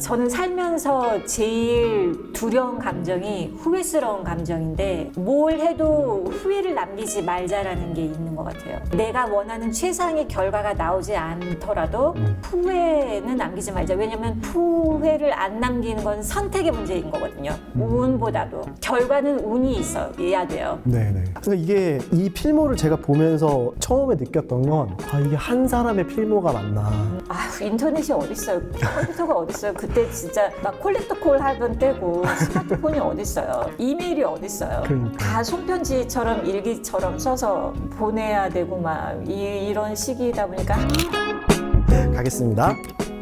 저는 살면서 제일 두려운 감정이 후회스러운 감정인데 뭘 해도 후회를 남기지 말자라는 게 있는 것 같아요. 내가 원하는 최상의 결과가 나오지 않더라도 후회는 남기지 말자. 왜냐면 후회를 안 남기는 건 선택의 문제인 거거든요. 운보다도. 결과는 운이 있어야 돼요. 네네. 그러니까 이게 이 필모를 제가 보면서 처음에 느꼈던 건 이게 한 사람의 필모가 맞나. 인터넷이 어딨어요. 컴퓨터가 어딨어요. 그때 진짜 막 콜렉터 콜 하던 때고 스마트폰이 어딨어요. 이메일이 어딨어요. 그러니까. 다 손편지처럼 일기처럼 써서 보내야 되고 막 이런 시기다 보니까 가겠습니다.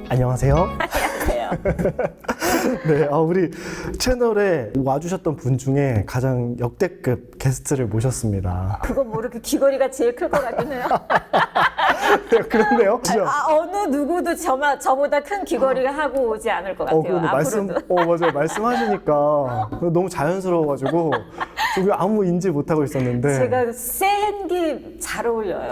안녕하세요. 안녕하세요. 네, 우리 채널에 와주셨던 분 중에 가장 역대급 게스트를 모셨습니다. 그거 모르게 귀걸이가 제일 클 것 같긴 해요. 그런데요? 진짜. 어느 누구도 저보다 큰 귀걸이를 하고 오지 않을 것 같아요. 그런데 앞으로도. 맞아요. 말씀하시니까 너무 자연스러워가지고 저기 아무 인지 못하고 있었는데. 제가 센 게 잘 어울려요.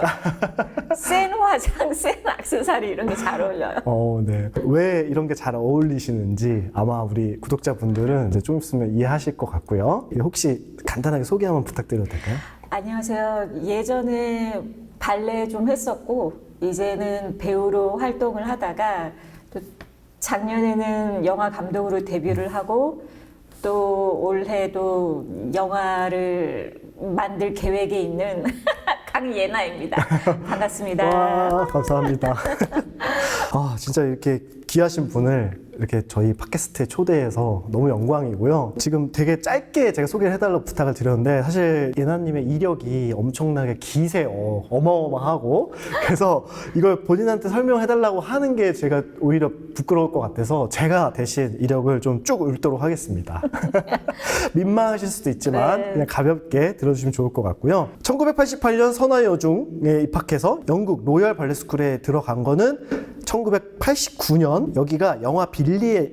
센 화장, 센 액세서리 이런 게 잘 어울려요. 네. 왜 이런 게 잘 어울리시는지 아마 우리 구독자분들은 이제 좀 있으면 이해하실 것 같고요. 혹시 간단하게 소개 한번 부탁드려도 될까요? 안녕하세요. 예전에 발레 좀 했었고 이제는 배우로 활동을 하다가 또 작년에는 영화 감독으로 데뷔를 하고 또 올해도 영화를 만들 계획에 있는 강예나입니다. 반갑습니다. 와, 감사합니다. 진짜 이렇게 귀하신 분을 이렇게 저희 팟캐스트에 초대해서 너무 영광이고요. 지금 되게 짧게 제가 소개를 해달라고 부탁을 드렸는데 사실 예나님의 이력이 엄청나게 어마어마하고 그래서 이걸 본인한테 설명해달라고 하는 게 제가 오히려 부끄러울 것 같아서 제가 대신 이력을 좀 쭉 읽도록 하겠습니다. 민망하실 수도 있지만 네. 그냥 가볍게 들어주시면 좋을 것 같고요. 1988년 선화여중에 입학해서 영국 로열 발레스쿨에 들어간 거는 1989년 여기가 영화 빌리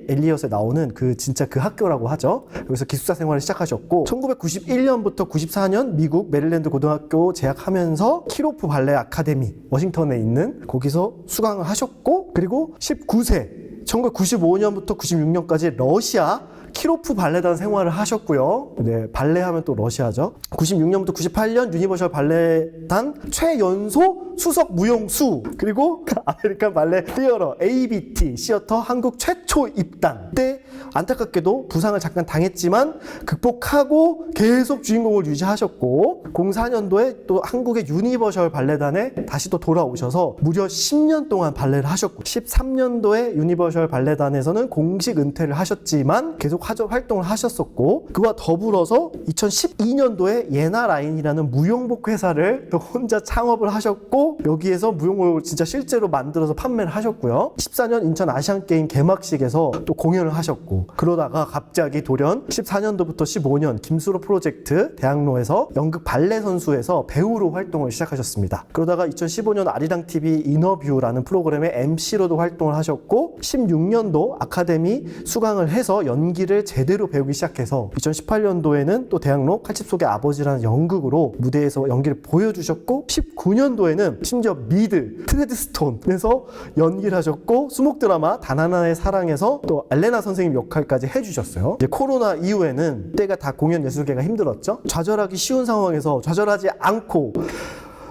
엘리엇에 나오는 진짜 그 학교라고 하죠. 여기서 기숙사 생활을 시작하셨고 1991년부터 94년 미국 메릴랜드 고등학교 재학하면서 키로프 발레 아카데미 워싱턴에 있는 거기서 수강을 하셨고 그리고 19세 1995년부터 96년까지 러시아 키로프 발레단 생활을 하셨고요. 네, 발레 하면 또 러시아죠. 96년부터 98년 유니버셜 발레단 최연소 수석 무용수 그리고 아메리칸 발레 티어러 ABT 시어터 한국 최초 입단 때 안타깝게도 부상을 잠깐 당했지만 극복하고 계속 주인공을 유지하셨고 04년도에 또 한국의 유니버셜 발레단에 다시 또 돌아오셔서 무려 10년 동안 발레를 하셨고 13년도에 유니버셜 발레단에서는 공식 은퇴를 하셨지만 계속 활동을 하셨었고 그와 더불어서 2012년도에 예나라인이라는 무용복 회사를 또 혼자 창업을 하셨고 여기에서 무용복을 진짜 실제로 만들어서 판매를 하셨고요. 14년 인천 아시안게임 개막식에서 또 공연을 하셨고 그러다가 갑자기 돌연 14년도부터 15년 김수로 프로젝트 대학로에서 연극 발레 선수에서 배우로 활동을 시작하셨습니다. 그러다가 2015년 아리랑TV 인어뷰라는 프로그램의 MC로도 활동을 하셨고 16년도 아카데미 수강을 해서 연기를 제대로 배우기 시작해서 2018년도에는 또 대학로 칼집 속의 아버지라는 연극으로 무대에서 연기를 보여주셨고 19년도에는 심지어 미드 트레드스톤에서 연기를 하셨고 수목 드라마 단 하나의 사랑에서 또 알레나 선생님 역할까지 해주셨어요. 이제 코로나 이후에는 때가 다 공연 예술계가 힘들었죠. 좌절하기 쉬운 상황에서 좌절하지 않고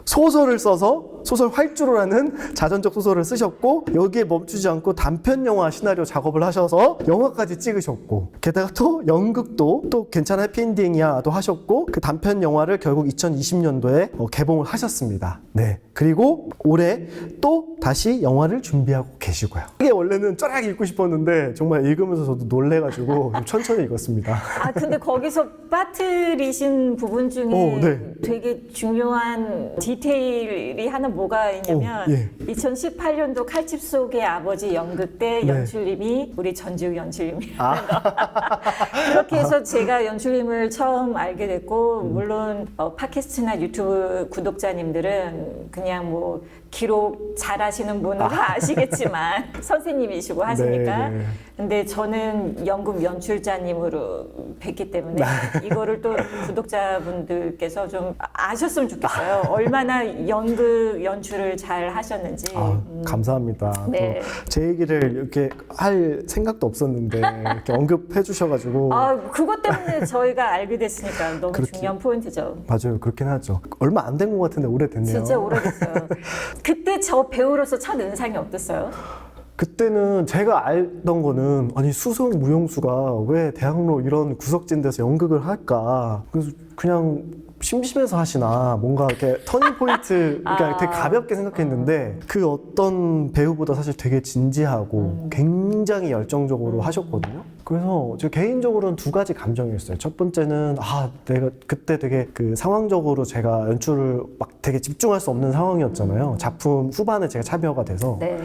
소설을 써서 소설 활주로라는 자전적 소설을 쓰셨고 여기에 멈추지 않고 단편 영화 시나리오 작업을 하셔서 영화까지 찍으셨고 게다가 또 연극도 또 괜찮아 해피엔딩이야 또 하셨고 그 단편 영화를 결국 2020년도에 개봉을 하셨습니다. 네. 그리고 올해 또 다시 영화를 준비하고 계시고요. 이게 원래는 쫙 읽고 싶었는데 정말 읽으면서 저도 놀래가지고 천천히 읽었습니다. 근데 거기서 빠뜨리신 부분 중에 네. 되게 중요한 디테일이 하나 뭐가 있냐면 예. 2018년도 칼집 속의 아버지 연극 때 네. 연출님이 우리 전지욱 연출님이라는 거. 그렇게 해서 제가 연출님을 처음 알게 됐고 물론 팟캐스트나 유튜브 구독자님들은 그냥 뭐 기록 잘하시는 분은 다 아시겠지만 선생님이시고 하시니까. 네, 네. 근데 저는 연극 연출자님으로 뵙기 때문에 이거를 또 구독자분들께서 좀 아셨으면 좋겠어요. 얼마나 연극 연출을 잘 하셨는지. 감사합니다. 네. 또 제 얘기를 이렇게 할 생각도 없었는데 이렇게 언급해 주셔가지고 그것 때문에 저희가 알게 됐으니까 너무 그렇게- 중요한 포인트죠. 맞아요. 그렇긴 하죠. 얼마 안 된 것 같은데 오래됐네요. 진짜 오래됐어요. 그때 저 배우로서 첫 인상이 어땠어요? 그때는 제가 알던 거는 아니 수성 무용수가 왜 대학로 이런 구석진 데서 연극을 할까? 그래서 그냥 심심해서 하시나 뭔가 이렇게 터닝 포인트 그러니까 되게 가볍게 생각했는데 그 어떤 배우보다 사실 되게 진지하고 굉장히 열정적으로 하셨거든요. 그래서 저 개인적으로는 두 가지 감정이었어요. 첫 번째는 내가 그때 되게 그 상황적으로 제가 연출을 막 되게 집중할 수 없는 상황이었잖아요. 작품 후반에 제가 참여가 돼서 네.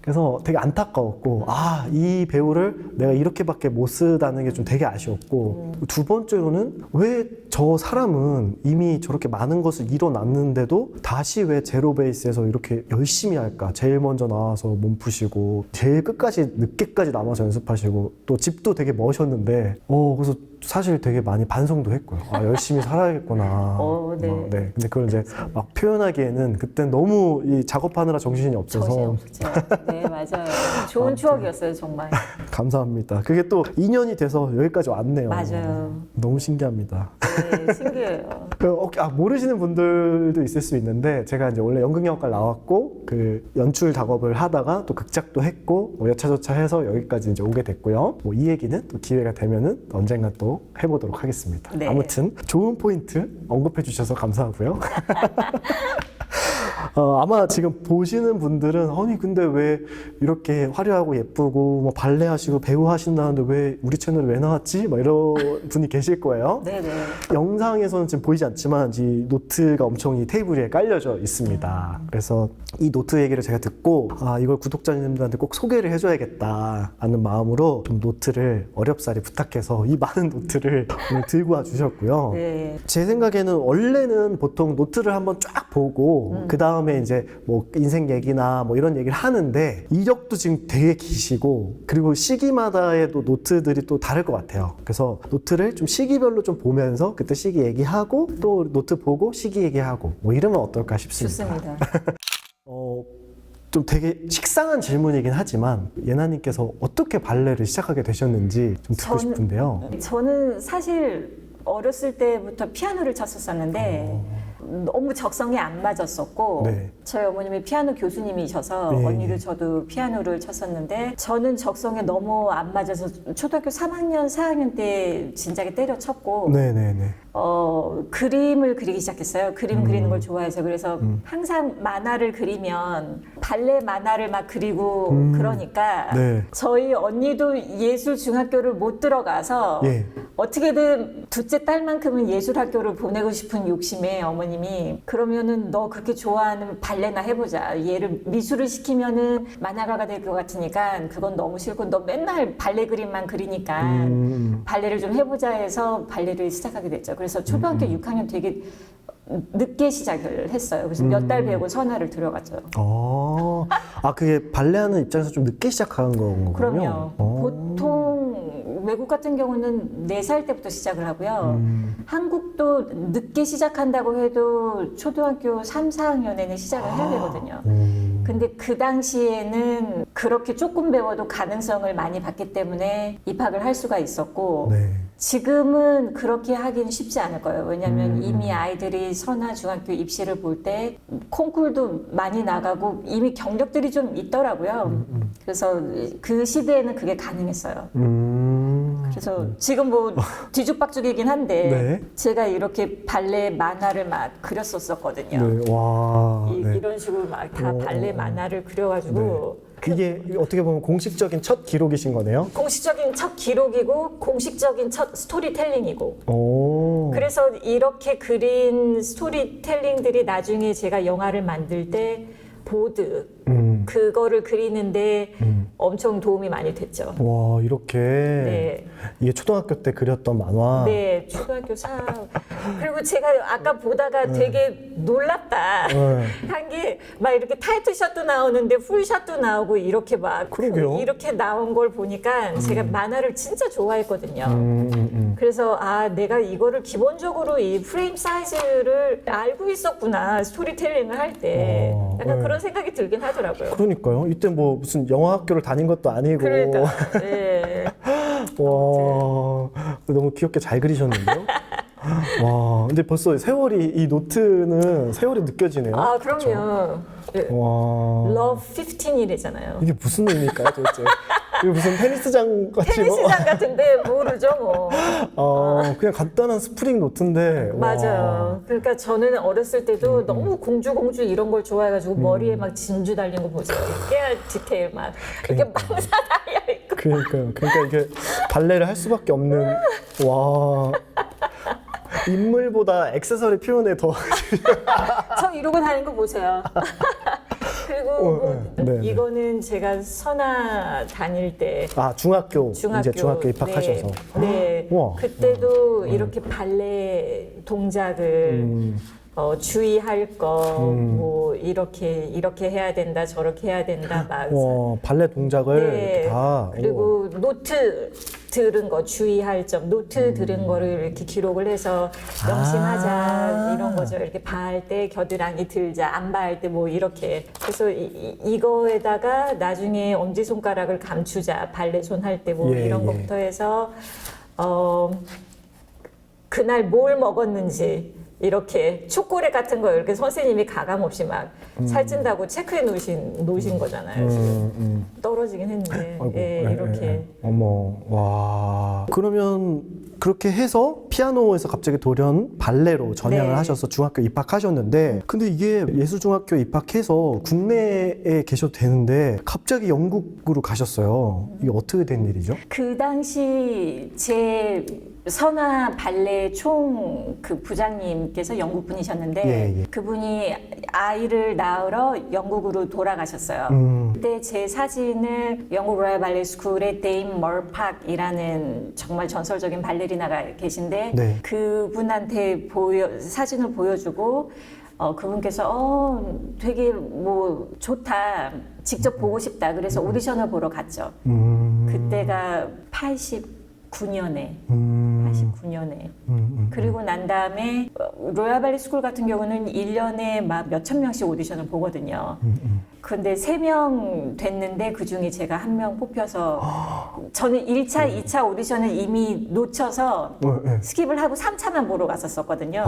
그래서 되게 안타까웠고 이 배우를 내가 이렇게밖에 못 쓰다는 게 좀 되게 아쉬웠고 두 번째로는 왜 저 사람은 이미 저렇게 많은 것을 이뤄놨는데도 다시 왜 제로 베이스에서 이렇게 열심히 할까? 제일 먼저 나와서 몸 푸시고 제일 끝까지 늦게까지 남아서 연습하시고 또 집도 되게 멋있었는데 그래서 사실 되게 많이 반성도 했고요. 열심히 살아야겠구나. 네. 네. 근데 그걸 이제 막 표현하기에는 그땐 너무 이 작업하느라 정신이 없어서 정신없죠. 네, 맞아요. 좋은 추억이었어요, 정말. 감사합니다. 그게 또 2년이 돼서 여기까지 왔네요. 맞아요. 너무 신기합니다. 네, 신기해요. 모르시는 분들도 있을 수 있는데 제가 이제 원래 연극영화과 나왔고 그 연출 작업을 하다가 또 극작도 했고 뭐 여차저차 해서 여기까지 이제 오게 됐고요. 뭐 이 얘기는 또 기회가 되면은 언젠가 또 해보도록 하겠습니다. 네. 아무튼 좋은 포인트 언급해 주셔서 감사하고요. 아마 지금 보시는 분들은 아니 근데 왜 이렇게 화려하고 예쁘고 뭐 발레 하시고 배우 하신다는데 왜 우리 채널에 왜 나왔지? 막 이런 분이 계실 거예요. 네네. 영상에서는 지금 보이지 않지만 이 노트가 엄청 이 테이블 위에 깔려져 있습니다. 그래서 이 노트 얘기를 제가 듣고 이걸 구독자님들한테 꼭 소개를 해줘야겠다 하는 마음으로 좀 노트를 어렵사리 부탁해서 이 많은 노트를 오늘 들고 와 주셨고요. 네. 제 생각에는 원래는 보통 노트를 한번 쫙 보고 그 다음에 이제 뭐 인생 얘기나 뭐 이런 얘기를 하는데 이력도 지금 되게 기시고 그리고 시기마다의 또 노트들이 또 다를 것 같아요. 그래서 노트를 좀 시기별로 좀 보면서 그때 시기 얘기하고 또 노트 보고 시기 얘기하고 뭐 이러면 어떨까 싶습니다. 좋습니다. 좀 되게 식상한 질문이긴 하지만 예나님께서 어떻게 발레를 시작하게 되셨는지 좀 듣고 싶은데요. 저는 사실 어렸을 때부터 피아노를 쳤었었는데 너무 적성에 안 맞았었고 네. 저희 어머님이 피아노 교수님이셔서 네. 언니도 저도 피아노를 쳤었는데 저는 적성에 너무 안 맞아서 초등학교 3학년, 4학년 때 진작에 때려쳤고 네네네. 그림을 그리기 시작했어요. 그림 그리는 걸 좋아해서. 그래서 항상 만화를 그리면 발레 만화를 막 그리고 그러니까 네. 저희 언니도 예술 중학교를 못 들어가서 예. 어떻게든 둘째 딸만큼은 예술 학교를 보내고 싶은 욕심에 어머님이 그러면은 너 그렇게 좋아하는 발레나 해보자. 얘를 미술을 시키면은 만화가가 될 것 같으니까 그건 너무 싫고 너 맨날 발레 그림만 그리니까 발레를 좀 해보자 해서 발레를 시작하게 됐죠. 그래서 초등학교 6학년 되게 늦게 시작을 했어요. 그래서 몇 달 배우고 선화를 들어갔죠. 그게 발레하는 입장에서 좀 늦게 시작한 거군요. 그럼요. 보통 외국 같은 경우는 4살 때부터 시작을 하고요. 한국도 늦게 시작한다고 해도 초등학교 3, 4학년에는 시작을 해야 되거든요. 근데 그 당시에는 그렇게 조금 배워도 가능성을 많이 봤기 때문에 입학을 할 수가 있었고 네. 지금은 그렇게 하기는 쉽지 않을 거예요. 왜냐하면 이미 아이들이 선화 중학교 입시를 볼 때 콩쿨도 많이 나가고 이미 경력들이 좀 있더라고요. 그래서 그 시대에는 그게 가능했어요. 그래서 지금 뭐 뒤죽박죽이긴 한데 네. 제가 이렇게 발레 만화를 막 그렸었거든요. 네. 와. 네. 이런 식으로 막 다 발레 만화를 그려가지고 이게 어떻게 보면 공식적인 첫 기록이신 거네요. 공식적인 첫 기록이고 공식적인 첫 스토리텔링이고 오. 그래서 이렇게 그린 스토리텔링들이 나중에 제가 영화를 만들 때 보드 그거를 그리는데 엄청 도움이 많이 됐죠. 와, 이렇게 네. 이게 초등학교 때 그렸던 만화. 네, 초등학교 4. 그리고 제가 아까 보다가 되게 놀랐다. 네. 한 게 막 이렇게 타이트 샷도 나오는데 풀 샷도 나오고 이렇게 막 그러게요. 이렇게 나온 걸 보니까 제가 만화를 진짜 좋아했거든요. 그래서 아, 내가 이거를 기본적으로 이 프레임 사이즈를 알고 있었구나. 스토리텔링을 할 때. 약간 네. 그런 생각이 들긴 하더라고요. 그러니까요. 이때 뭐 무슨 영화 학교를 다닌 것도 아니고. 그러니까. 네. 와, 너무 귀엽게 잘 그리셨는데요? 와, 근데 벌써 세월이, 이 노트는 세월이 느껴지네요. 아, 그럼요. 네. 와. Love 15이래잖아요. 이게 무슨 의미일까요, 도대체? 이게 무슨 테니스장 같이 뭐? 테니스장 같은데 모르죠, 뭐. 그냥 간단한 스프링 노트인데. 맞아요. 그러니까 저는 어렸을 때도 너무 공주 이런 걸 좋아해가지고 머리에 막 진주 달린 거 보세요. 깨알 디테일 막 이렇게 망사 달려 있고. 그러니까요. 그러니까 이게 발레를 할 수밖에 없는. 와. 인물보다 액세서리 표현에 더. 저 이러고 다니는 거 보세요. 그리고 뭐 네. 이거는 제가 선화 다닐 때 중학교. 이제 중학교 입학하셔서. 네, 네. 우와. 그때도 이렇게 발레 동작을 주의할 거, 뭐 이렇게 해야 된다, 저렇게 해야 된다, 막. 와, 발레 동작을 네. 이렇게 다. 그리고 노트 들은 거 주의할 점, 노트 들은 거를 이렇게 기록을 해서 명심하자 이런 거죠. 이렇게 바할 때 겨드랑이 들자, 안 바할 때 뭐 이렇게. 그래서 이거에다가 나중에 엄지 손가락을 감추자, 발레 손 할 때 뭐 예, 이런 예. 것부터 해서 그날 뭘 먹었는지. 이렇게 초콜릿 같은 거 이렇게 선생님이 가감 없이 막 살찐다고 체크해 놓으신 거잖아요. 지금 떨어지긴 했는데 아이고, 예, 이렇게 어머, 와. 그러면 그렇게 해서 피아노에서 갑자기 돌연 발레로 전향을 네. 하셔서 중학교 입학하셨는데, 근데 이게 예술중학교 입학해서 국내에 계셔도 되는데 갑자기 영국으로 가셨어요. 이게 어떻게 된 일이죠? 그 당시 제 선화 발레 총 그 부장님께서 영국 분이셨는데 예, 예. 그분이 아이를 낳으러 영국으로 돌아가셨어요. 그때 제 사진을 영국 로얄 발레 스쿨의 데임 멀팍이라는 정말 전설적인 발레리나가 계신데 네. 그분한테 사진을 보여주고 그분께서 되게 뭐 좋다. 직접 보고 싶다. 그래서 오디션을 보러 갔죠. 그때가 89년에. 그리고 난 다음에 로얄 발레 스쿨 같은 경우는 1년에 막 몇천 명씩 오디션을 보거든요. 근데 3명 됐는데 그중에 제가 1명 뽑혀서 저는 1차, 2차 오디션을 이미 놓쳐서 네. 스킵을 하고 3차만 보러 갔었거든요.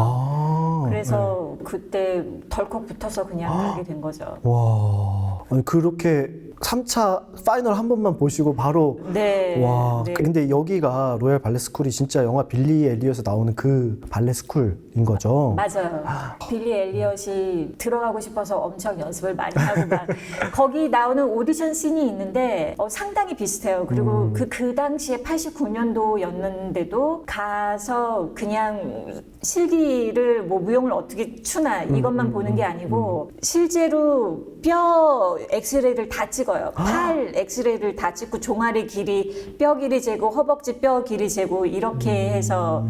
그래서 그때 덜컥 붙어서 그냥 가게 된 거죠. 와. 아니, 그렇게 3차 파이널 한 번만 보시고 바로. 네. 와. 네. 근데 여기가 로얄 발레 스쿨이 진짜 영화 빌리 엘리엇에 나오는 그 발레 스쿨인 거죠? 맞아요. 빌리 엘리엇이 들어가고 싶어서 엄청 연습을 많이 하고 막 거기 나오는 오디션 씬이 있는데 상당히 비슷해요. 그리고 그 당시에 89년도였는데도 가서 그냥 실기를 뭐 무용을 어떻게 추나 이것만 보는 게 아니고 실제로 뼈 엑스레이를 다 찍어요. 팔 엑스레이를 다 찍고 종아리 길이, 뼈 길이 재고 허벅지 뼈 길이 재고 이렇게 해서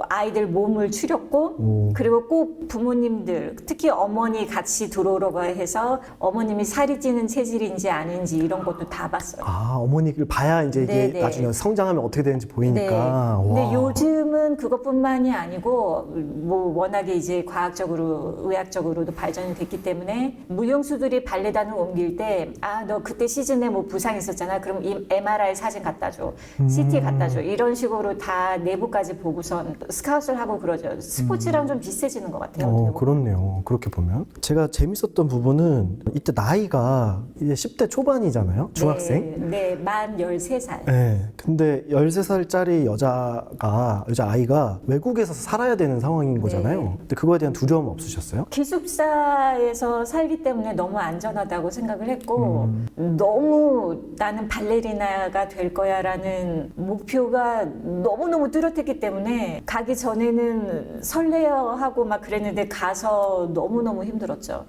아이들 몸을 추렸고 그리고 꼭 부모님들 특히 어머니 같이 들어오라고 해서 어머님이 살이 찌는 체질인지 아닌지 이런 것도 다 봤어요. 어머니를 봐야 이제 이게 네네. 나중에 성장하면 어떻게 되는지 보이니까. 네. 근데 와. 요즘은 그것뿐만이 아니고 뭐 워낙에 이제 과학적으로 의학적으로도 발전이 됐기 때문에 무용수들이 발레단을 옮길 때 너 그때 시즌에 뭐 부상 있었잖아. 그럼 이 MRI 사진 갖다 줘. CT 갖다 줘. 이런 식으로 다 내부까지 보고선 스카웃을 하고 그러죠. 스포츠랑 좀 비슷해지는 것 같아요. 그렇네요. 그렇게 보면. 제가 재밌었던 부분은 이때 나이가 이제 10대 초반이잖아요. 중학생. 네, 만 13살. 네. 근데 13살짜리 여자아이가 외국에서 살아야 되는 상황인 거잖아요. 네. 근데 그거에 대한 두려움 없으셨어요? 기숙사에서 살기 때문에 너무 안전하다고 생각을 했고 너무 나는 발레리나가 될 거야라는 목표가 너무너무 뚜렷했기 때문에 가기 전에는 설레어하고 막 그랬는데 가서 너무너무 힘들었죠.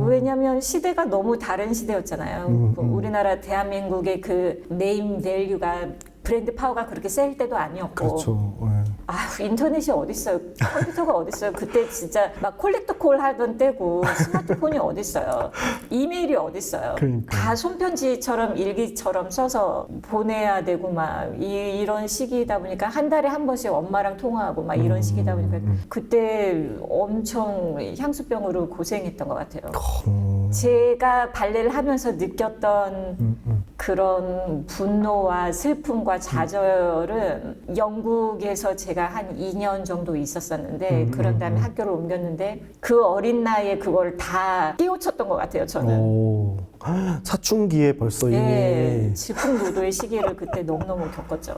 왜냐하면 시대가 너무 다른 시대였잖아요. 우리나라 대한민국의 그 네임 밸류가 브랜드 파워가 그렇게 셀 때도 아니었고. 그렇죠. 네. 아휴, 인터넷이 어딨어요. 컴퓨터가 어딨어요. 그때 진짜 막 콜렉터 콜 하던 때고 스마트폰이 어딨어요. 이메일이 어딨어요. 그러니까. 다 손편지처럼 일기처럼 써서 보내야 되고 막 이런 시기다 보니까 한 달에 한 번씩 엄마랑 통화하고 막 이런 시기다 보니까 그때 엄청 향수병으로 고생했던 것 같아요. 제가 발레를 하면서 느꼈던 그런 분노와 슬픔과 좌절은 영국에서 제가 한 2년 정도 있었었는데 그런 다음에 학교를 옮겼는데 그 어린 나이에 그걸 다 깨우쳤던 것 같아요, 저는. 오, 사춘기에 벌써 네, 이미 질풍노도의 시기를 그때 너무너무 겪었죠.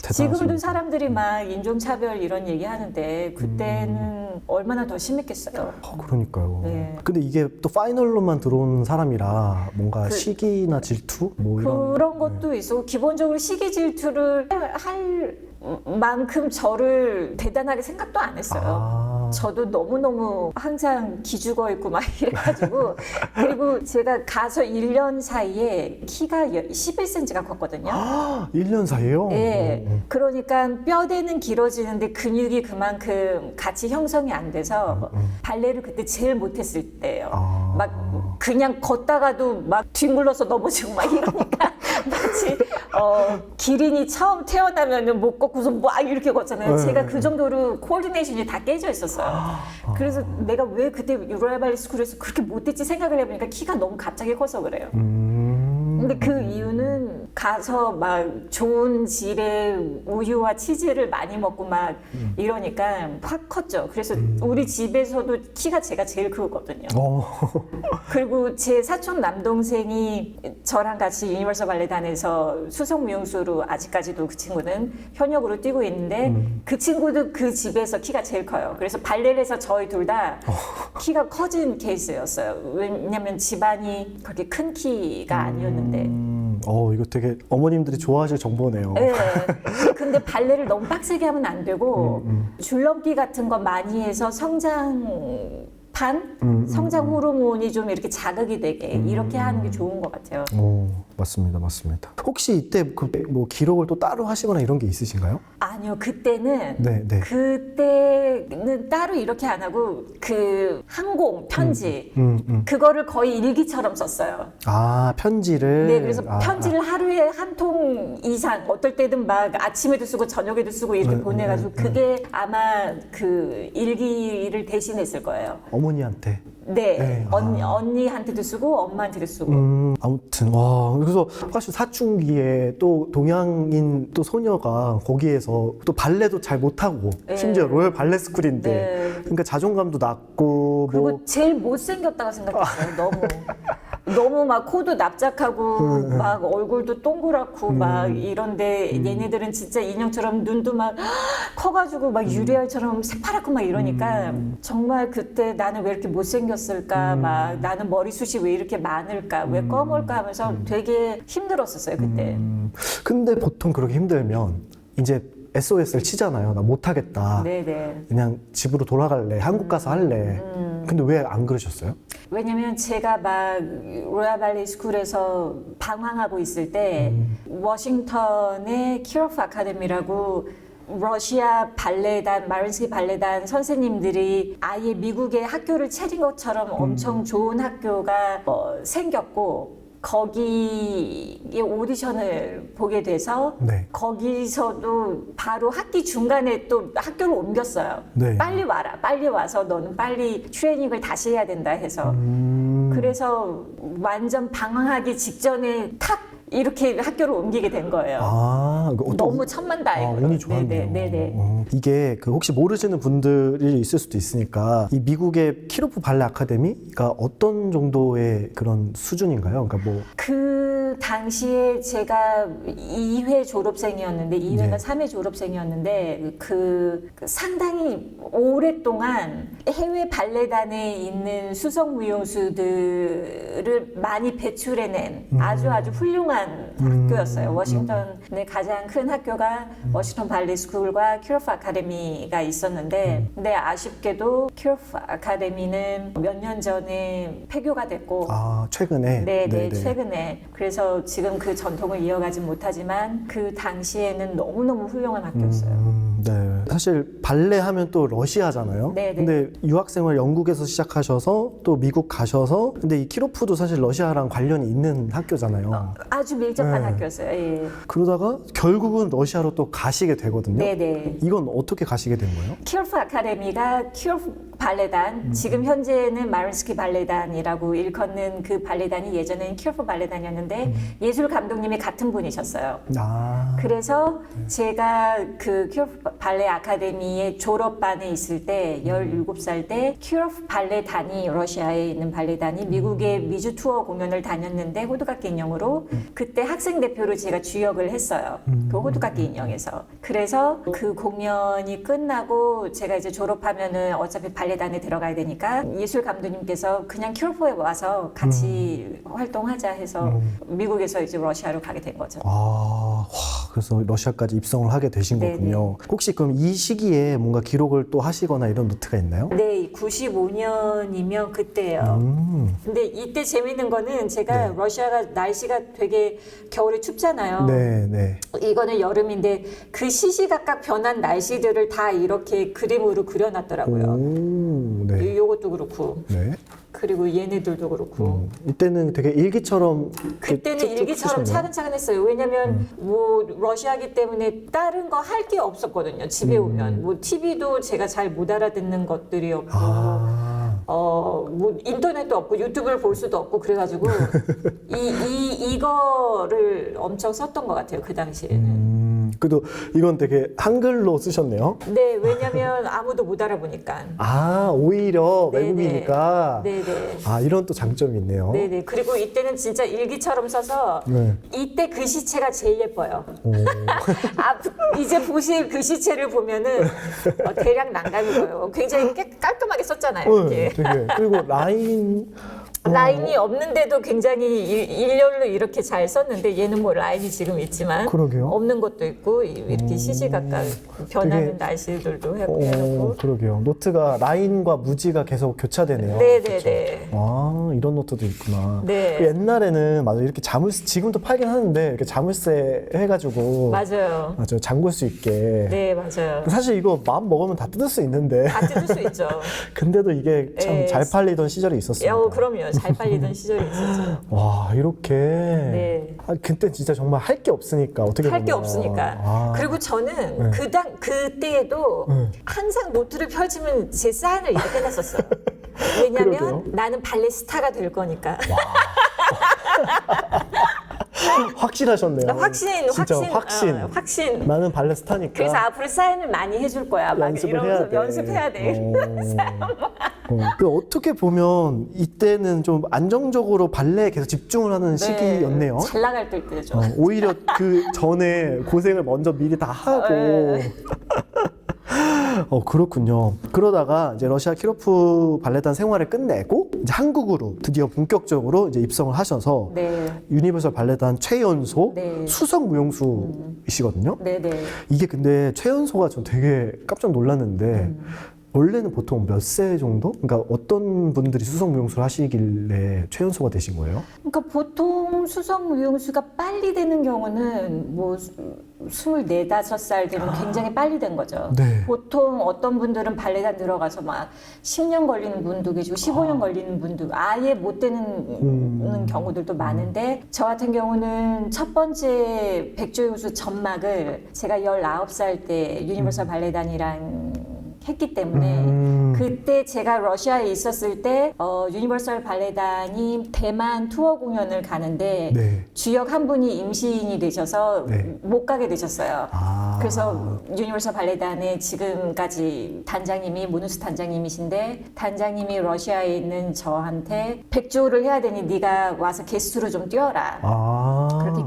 대단하십니다. 지금도 사람들이 막 인종차별 이런 얘기 하는데 그때는 얼마나 더 심했겠어요. 그러니까요. 네. 근데 이게 또 파이널로만 들어온 사람이라 뭔가 시기나 질투 뭐 이런 그런 것도 있고 기본적으로 시기 질투를 할 만큼 저를 대단하게 생각도 안 했어요. 아. 저도 너무너무 항상 기죽어 있고 막 이래가지고 그리고 제가 가서 1년 사이에 키가 11cm가 컸거든요. 1년 사이에요? 네. 그러니까 뼈대는 길어지는데 근육이 그만큼 같이 형성이 안 돼서 발레를 그때 제일 못했을 때예요. 막 그냥 걷다가도 막 뒹굴러서 넘어지고 막 이러니까 마치 기린이 처음 태어나면 못 걷고서 막 이렇게 걷잖아요. 제가 그 정도로 코디네이션이 다 깨져 있었어요. 그래서 내가 왜 그때 로얄 발레 스쿨에서 그렇게 못했지 생각을 해보니까 키가 너무 갑자기 커서 그래요. 근데 그 이유는 가서 막 좋은 질의 우유와 치즈를 많이 먹고 막 이러니까 확 컸죠. 그래서 우리 집에서도 키가 제가 제일 크거든요. 그리고 제 사촌 남동생이 저랑 같이 유니버설 발레단에서 수석 무용수로 아직까지도 그 친구는 현역으로 뛰고 있는데 그 친구도 그 집에서 키가 제일 커요. 그래서 발레를 해서 저희 둘 다 키가 커진 케이스였어요. 왜냐면 집안이 그렇게 큰 키가 아니었는데. 이거 되게 어머님들이 좋아하실 정보네요. 네. 근데 발레를 너무 빡세게 하면 안 되고 줄넘기 같은 거 많이 해서 성장 호르몬이 좀 이렇게 자극이 되게 이렇게 하는 게 좋은 것 같아요. 맞습니다, 맞습니다. 혹시 이때 뭐 기록을 또 따로 하시거나 이런 게 있으신가요? 아니요, 그때는 네. 그때는 따로 이렇게 안 하고 그 항공 편지 그거를 거의 일기처럼 썼어요. 아, 편지를. 네, 그래서 편지를 하루에 한 통 이상, 어떨 때는 막 아침에도 쓰고 저녁에도 쓰고 이렇게 보내가지고 그게 아마 그 일기를 대신했을 거예요. 어머니한테. 네, 언니한테도 쓰고 엄마한테도 쓰고. 아무튼 와, 그래서 사실 사춘기에 또 동양인 또 소녀가 거기에서 또 발레도 잘 못하고 심지어 로열 발레 스쿨인데 그러니까 자존감도 낮고 그리고 뭐 제일 못생겼다고 생각했어요. 너무 막 코도 납작하고 막 얼굴도 동그랗고 막 이런데 얘네들은 진짜 인형처럼 눈도 막 커가지고 막 유리알처럼 새파랗고 막 이러니까 정말 그때 나는 왜 이렇게 못생겼을까 막 나는 머리숱이 왜 이렇게 많을까 왜 검을까 하면서 되게 힘들었었어요 그때. 근데 보통 그렇게 힘들면 이제 SOS를 치잖아요. 나 못하겠다. 네네. 그냥 집으로 돌아갈래. 한국 가서 할래. 근데 왜 안 그러셨어요? 왜냐면 제가 막 로얄 발레 스쿨에서 방황하고 있을 때 워싱턴의 키로프 아카데미라고 러시아 발레단, 마린스키 발레단 선생님들이 아예 미국의 학교를 차린 것처럼 엄청 좋은 학교가 생겼고 거기에 오디션을 보게 돼서 거기서도 바로 학기 중간에 또 학교를 옮겼어요. 빨리 와라. 빨리 와서 너는 빨리 트레이닝을 다시 해야 된다 해서 그래서 완전 방황하기 직전에 탁 이렇게 학교를 옮기게 된 거예요. 너무 천만다행으로. 운이 좋았네요. 네네. 이게 그 혹시 모르시는 분들이 있을 수도 있으니까 이 미국의 키로프 발레 아카데미가 어떤 정도의 그런 수준인가요? 그러니까 뭐 그 당시에 제가 2회 졸업생이었는데 2회가 네. 3회 졸업생이었는데 그 상당히 오랫동안 해외 발레단에 있는 수석 무용수들을 많이 배출해낸 아주 훌륭한 학교였어요. 워싱턴의 가장 큰 학교가 워싱턴 발레 스쿨과 큐어프 아카데미가 있었는데 근데 아쉽게도 큐어프 아카데미는 몇 년 전에 폐교가 됐고 최근에? 네, 최근에. 그래서 지금 그 전통을 이어가지 못하지만 그 당시에는 너무너무 훌륭한 학교였어요. 네. 사실 발레 하면 또 러시아잖아요. 네. 근데 유학생활 영국에서 시작하셔서 또 미국 가셔서 근데 이 키로프도 사실 러시아랑 관련이 있는 학교잖아요. 아주 밀접한 네. 학교였어요. 예. 그러다가 결국은 러시아로 또 가시게 되거든요. 네네. 이건 어떻게 가시게 된 거예요? 키오프 아카데미가 키오프 발레단, 지금 현재는 마린스키 발레단이라고 일컫는 그 발레단이 예전에는 키오프 발레단이었는데 예술 감독님이 같은 분이셨어요. 그래서 제가 그 키오프 발레 아카데미의 졸업반에 있을 때 17살 때 키오프 발레단이 러시아에 있는 발레단이 미국의 미주 투어 공연을 다녔는데 호두깎이 인형으로 그때 학생 대표로 제가 주역을 했어요. 그 호두깎이 인형에서. 그래서 그 공연이 끝나고 제가 이제 졸업하면은 어차피 발레단에 들어가야 되니까 예술 감독님께서 그냥 키오프에 와서 같이 활동하자 해서 미국에서 이제 러시아로 가게 된 거죠. 그래서 러시아까지 입성을 하게 되신 네네. 거군요. 혹시 그럼 이 시기에 뭔가 기록을 또 하시거나 이런 노트가 있나요? 네, 95년이면 그때예요. 근데 이때 재밌는 거는 제가 러시아가 날씨가 되게 겨울에 춥잖아요. 네. 이거는 여름인데 그 시시각각 변한 날씨들을 다 이렇게 그림으로 그려놨더라고요. 네. 요것도 그렇고 네. 그리고 얘네들도 그렇고 이때는 되게 일기처럼 그때는 쭉쭉 일기처럼 쓰셨네요. 차근차근했어요. 왜냐면 뭐 러시아기 때문에 다른 거 할 게 없었거든요. 집에 오면 뭐 TV도 제가 잘 못 알아듣는 것들이었고 뭐 인터넷도 없고 유튜브를 볼 수도 없고 그래가지고 이거를 엄청 썼던 것 같아요. 그 당시에는. 그래도 이건 되게 한글로 쓰셨네요. 네, 왜냐면 아무도 못 알아보니까. 오히려 네네. 외국이니까. 네네. 이런 또 장점이 있네요. 네네. 그리고 이때는 진짜 일기처럼 써서 네. 이때 글씨체가 제일 예뻐요. 이제 보실 글씨체를 보면은 대략 난감이 보여요. 굉장히 깔끔하게 썼잖아요. 네, 이렇게. 되게. 그리고 라인이 없는데도 굉장히 일렬로 이렇게 잘 썼는데 얘는 뭐 라인이 지금 있지만 그러게요. 없는 것도 있고 이렇게 시시각각 변하는 되게- 날씨들도 해놓고. 그러게요. 노트가 라인과 무지가 계속 교차되네요. 네네네. 이런 노트도 있구나. 네. 그 옛날에는 맞아 이렇게 자물쇠 지금도 팔긴 하는데 이렇게 자물쇠 해가지고 맞아요. 잠글 수 있게. 네, 맞아요. 사실 이거 마음 먹으면 다 뜯을 수 있는데 다 뜯을 수 있죠. 근데도 이게 참 네. 잘 팔리던 시절이 있었어요. 그럼요. 잘 팔리던 시절이 있었죠. 와 이렇게. 네. 그때 진짜 정말 할 게 없으니까 어떻게 할 게 보면. 없으니까. 그리고 저는 그때에도 항상 노트를 펼치면 제 사인을 이렇게 해놨었어요. 왜냐면 그러게요. 나는 발레 스타가 될 거니까. 확실하셨네요. 진짜 확신. 나는 발레 스타니까. 그래서 앞으로 사인을 많이 해줄 거야. 막 연습을 이러면서 해야 돼. 연습해야 돼. 어떻게 보면 이때는 좀 안정적으로 발레에 계속 집중을 하는 시기였네요. 잘 나갈 때죠. 오히려 그 전에 고생을 먼저 미리 다 하고. 네. 그렇군요. 그러다가 이제 러시아 키로프 발레단 생활을 끝내고 이제 한국으로 드디어 본격적으로 이제 입성을 하셔서 네. 유니버설 발레단 최연소 네. 수석 무용수이시거든요. 네네. 이게 근데 최연소가 전 되게 깜짝 놀랐는데 원래는 보통 몇 세 정도? 그러니까 어떤 분들이 수석 무용수를 하시길래 최연소가 되신 거예요? 그러니까 보통 수석 무용수가 빨리 되는 경우는 뭐 24, 5살 되면 굉장히 빨리 된 거죠. 네. 보통 어떤 분들은 발레단 들어가서 막 10년 걸리는 분도 계시고 15년 걸리는 분도 아예 못 되는 경우들도 많은데 저 같은 경우는 첫 번째 백조용수 전막을 제가 19살 때 유니버설 발레단이랑 했기 때문에 그때 제가 러시아에 있었을 때 유니버설 발레단이 대만 투어 공연을 가는데 네. 주역 한 분이 임신이 되셔서 네. 못 가게 되셨어요. 아. 그래서 유니버설 발레단의 지금까지 단장님이 모누스 단장님이신데 단장님이 러시아에 있는 저한테 백조를 해야 되니 네가 와서 게스트로 좀 뛰어라.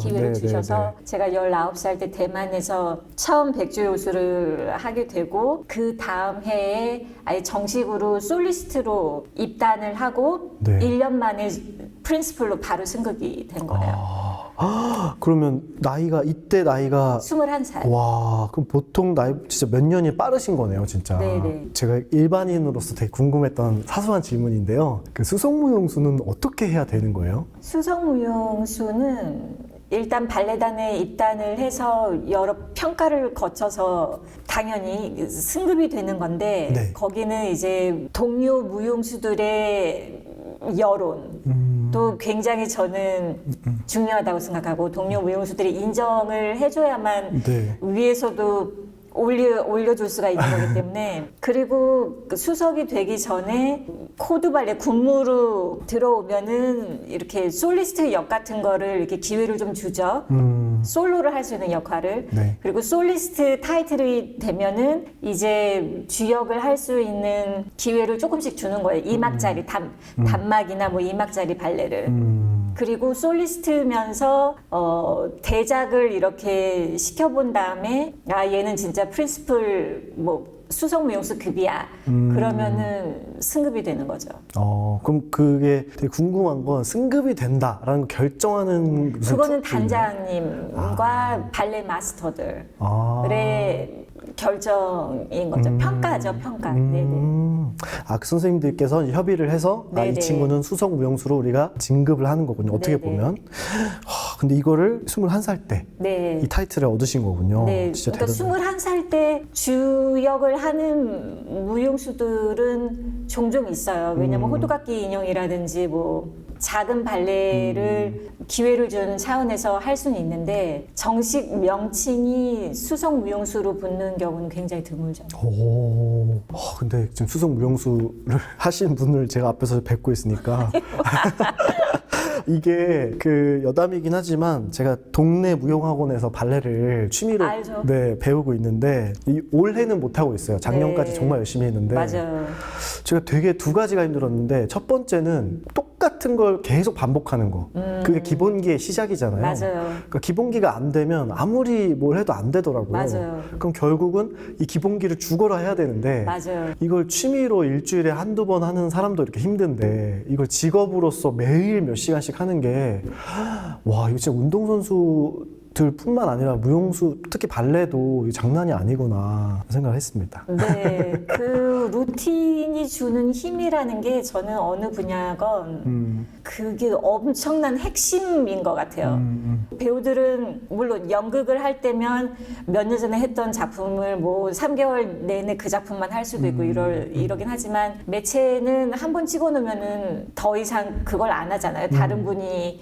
기회를 네, 주셔서 네, 네. 제가 19살 때 대만에서 처음 백주요수를 하게 되고 그 다음 해에 아예 정식으로 솔리스트로 입단을 하고 네. 1년 만에 프린시플로 바로 승급이 된 거예요. 그러면 이때 나이가 21살. 와, 그럼 보통 나이 진짜 몇 년이 빠르신 거네요, 진짜. 네네. 제가 일반인으로서 되게 궁금했던 사소한 질문인데요. 그 수성무용수는 어떻게 해야 되는 거예요? 수성무용수는 일단 발레단에 입단을 해서 여러 평가를 거쳐서 당연히 승급이 되는 건데 네. 거기는 이제 동료 무용수들의 여론 또 굉장히 저는 중요하다고 생각하고 동료 무용수들이 인정을 해줘야만 네. 위에서도 올려줄 수가 있는 거기 때문에 그리고 그 수석이 되기 전에 코드 발레 군무로 들어오면은 이렇게 솔리스트 역 같은 거를 이렇게 기회를 좀 주죠. 솔로를 할 수 있는 역할을. 네. 그리고 솔리스트 타이틀이 되면은 이제 주역을 할 수 있는 기회를 조금씩 주는 거예요. 2막짜리 단막이나 뭐 2막짜리 발레를. 그리고 솔리스트면서 대작을 이렇게 시켜본 다음에 아 얘는 진짜 프린시플 뭐 수석무용수급이야. 그러면은 승급이 되는 거죠. 그럼 그게 되게 궁금한 건 승급이 된다라는 걸 결정하는 무슨 그거는 특징이 있나요? 단장님과 발레 마스터들의 결정인 거죠. 음. 평가죠, 평가. 네네. 그 선생님들께서 이제 협의를 해서 이 네네. 친구는 수석 무용수로 우리가 진급을 하는 거군요. 어떻게 네네. 보면. 근데 이거를 21살 때 이 네. 타이틀을 얻으신 거군요. 네, 진짜 그러니까 대단해요. 21살 때 주역을 하는 무용수들은 종종 있어요. 왜냐면 호두깎이 인형이라든지 뭐 작은 발레를 기회를 주는 차원에서 할 수는 있는데 정식 명칭이 수석 무용수로 붙는 경우는 굉장히 드물죠. 근데 지금 수석 무용수를 하신 분을 제가 앞에서 뵙고 있으니까 이게 그 여담이긴 하지만 제가 동네 무용학원에서 발레를 취미로 알죠. 네, 배우고 있는데 올해는 못 하고 있어요. 작년까지 네. 정말 열심히 했는데 맞아요. 제가 되게 두 가지가 힘들었는데 첫 번째는 똑같은 걸 계속 반복하는 거. 그게 기본기의 시작이잖아요. 맞아요. 그러니까 기본기가 안 되면 아무리 뭘 해도 안 되더라고요. 맞아요. 그럼 결국은 이 기본기를 죽어라 해야 되는데 맞아요. 이걸 취미로 일주일에 한두 번 하는 사람도 이렇게 힘든데 이걸 직업으로서 매일 몇 시간씩 하는 게 와, 이거 진짜 운동선수들 뿐만 아니라 무용수, 특히 발레도 이게 장난이 아니구나 생각을 했습니다. 네, 그 루틴이 주는 힘이라는 게 저는 어느 분야건 그게 엄청난 핵심인 것 같아요. 배우들은 물론 연극을 할 때면 몇 년 전에 했던 작품을 뭐 3개월 내내 그 작품만 할 수도 있고 이러긴 하지만 매체는 한 번 찍어놓으면은 더 이상 그걸 안 하잖아요.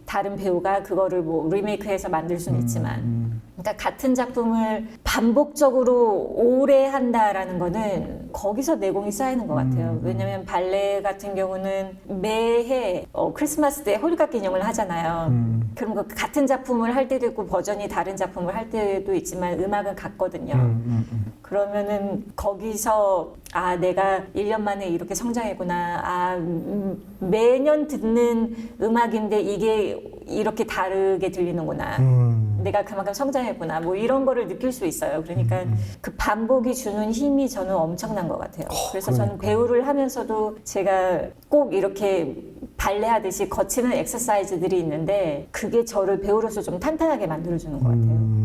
다른 배우가 그거를 뭐 리메이크해서 만들 수는 있지만. 그러니까 같은 작품을 반복적으로 오래 한다라는 거는 거기서 내공이 쌓이는 것 같아요. 왜냐면 발레 같은 경우는 매해 크리스마스 때 호두깎이 인형을 하잖아요. 그럼 그 같은 작품을 할 때도 있고 버전이 다른 작품을 할 때도 있지만 음악은 같거든요. 그러면은 거기서 아 내가 1년 만에 이렇게 성장했구나. 매년 듣는 음악인데 이게 이렇게 다르게 들리는구나. 내가 그만큼 성장했구나. 뭐 이런 거를 느낄 수 있어요. 그러니까 그 반복이 주는 힘이 저는 엄청난 것 같아요. 그래서 저는 배우를 하면서도 제가 꼭 이렇게 발레 하듯이 거치는 엑서사이즈들이 있는데 그게 저를 배우로서 좀 탄탄하게 만들어주는 것 같아요.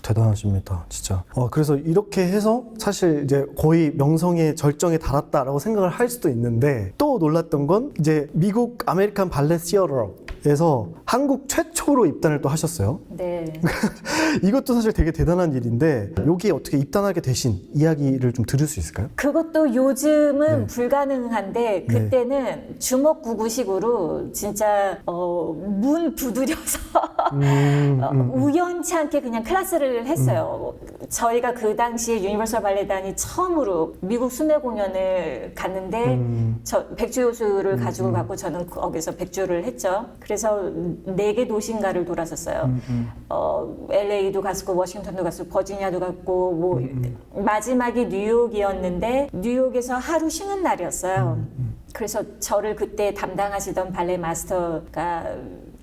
대단하십니다, 진짜. 그래서 이렇게 해서 사실 이제 거의 명성의 절정에 달았다라고 생각을 할 수도 있는데 또 놀랐던 건 이제 미국 아메리칸 발레 시어터에서 한국 최초로 입단을 또 하셨어요. 네. 이것도 사실 되게 대단한 일인데 여기에 어떻게 입단하게 되신 이야기를 좀 들을 수 있을까요? 그것도 요즘은 네. 불가능한데 그때는 주먹구구식으로 진짜 문 두드려서 우연치 않게 그냥 클래스를 했어요. 저희가 그 당시에 유니버설 발레단이 처음으로 미국 순회 공연을 갔는데 저 백주요수를 가지고 갔고 저는 거기서 백주를 했죠. 그래서 4개 도시인가를 돌았었어요. LA도 갔고 워싱턴도 갔고 버지니아도 갔고 뭐 마지막이 뉴욕이었는데 뉴욕에서 하루 쉬는 날이었어요. 그래서 저를 그때 담당하시던 발레 마스터가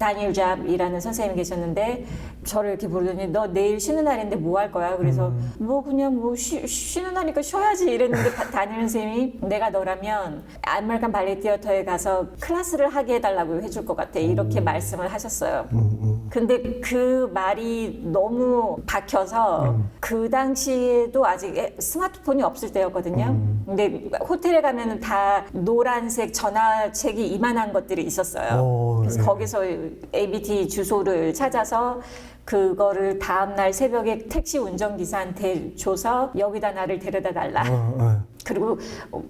다니엘 잡이라는 선생님이 계셨는데 저를 이렇게 부르더니 너 내일 쉬는 날인데 뭐 할 거야? 그래서 뭐 그냥 뭐 쉬는 날이니까 쉬어야지 이랬는데 다니엘 선생님이 내가 너라면 아메리칸 발레 티어터에 가서 클래스를 하게 해달라고 해줄 것 같아 이렇게 말씀을 하셨어요. 근데 그 말이 너무 박혀서 그 당시에도 아직 스마트폰이 없을 때였거든요. 근데 호텔에 가면 다 노란색 전화책이 이만한 것들이 있었어요. 그래서 네. 거기서 ABT 주소를 찾아서 그거를 다음날 새벽에 택시 운전기사한테 줘서 여기다 나를 데려다 달라. 그리고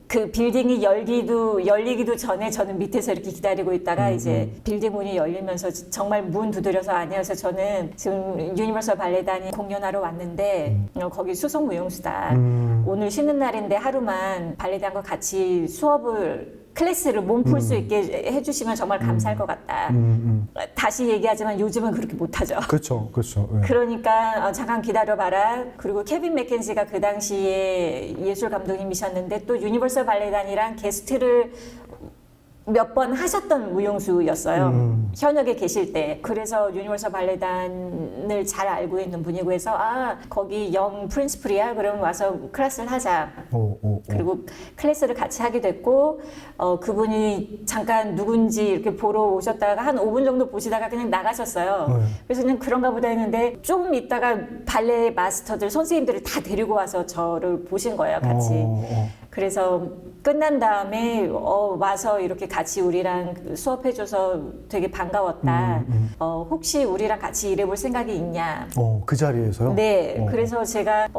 그 빌딩이 열리기도 전에 저는 밑에서 이렇게 기다리고 있다가 이제 빌딩 문이 열리면서 정말 문 두드려서 안녕하세요. 저는 지금 유니버설 발레단이 공연하러 왔는데 거기 수석 무용수다. 오늘 쉬는 날인데 하루만 발레단과 같이 수업을 클래스를 몸풀 수 있게 해주시면 정말 감사할 것 같다. 다시 얘기하지만 요즘은 그렇게 못하죠. 그렇죠, 그렇죠. 네. 그러니까 잠깐 기다려봐라. 그리고 케빈 맥켄지가 그 당시에 예술 감독님이셨는데 또 유니버설 발레단이랑 게스트를 몇 번 하셨던 무용수였어요. 현역에 계실 때. 그래서 유니버설 발레단을 잘 알고 있는 분이고 해서 아 거기 영 프린스플이야? 그럼 와서 클래스를 하자. 그리고 클래스를 같이 하게 됐고 그분이 잠깐 누군지 이렇게 보러 오셨다가 한 5분 정도 보시다가 그냥 나가셨어요. 그래서 그냥 그런가 보다 했는데 조금 있다가 발레 마스터들 선생님들을 다 데리고 와서 저를 보신 거예요. 같이. 그래서 끝난 다음에 와서 이렇게 같이 우리랑 수업해줘서 되게 반가웠다. 혹시 우리랑 같이 일해볼 생각이 있냐? 그 자리에서요? 네. 그래서 제가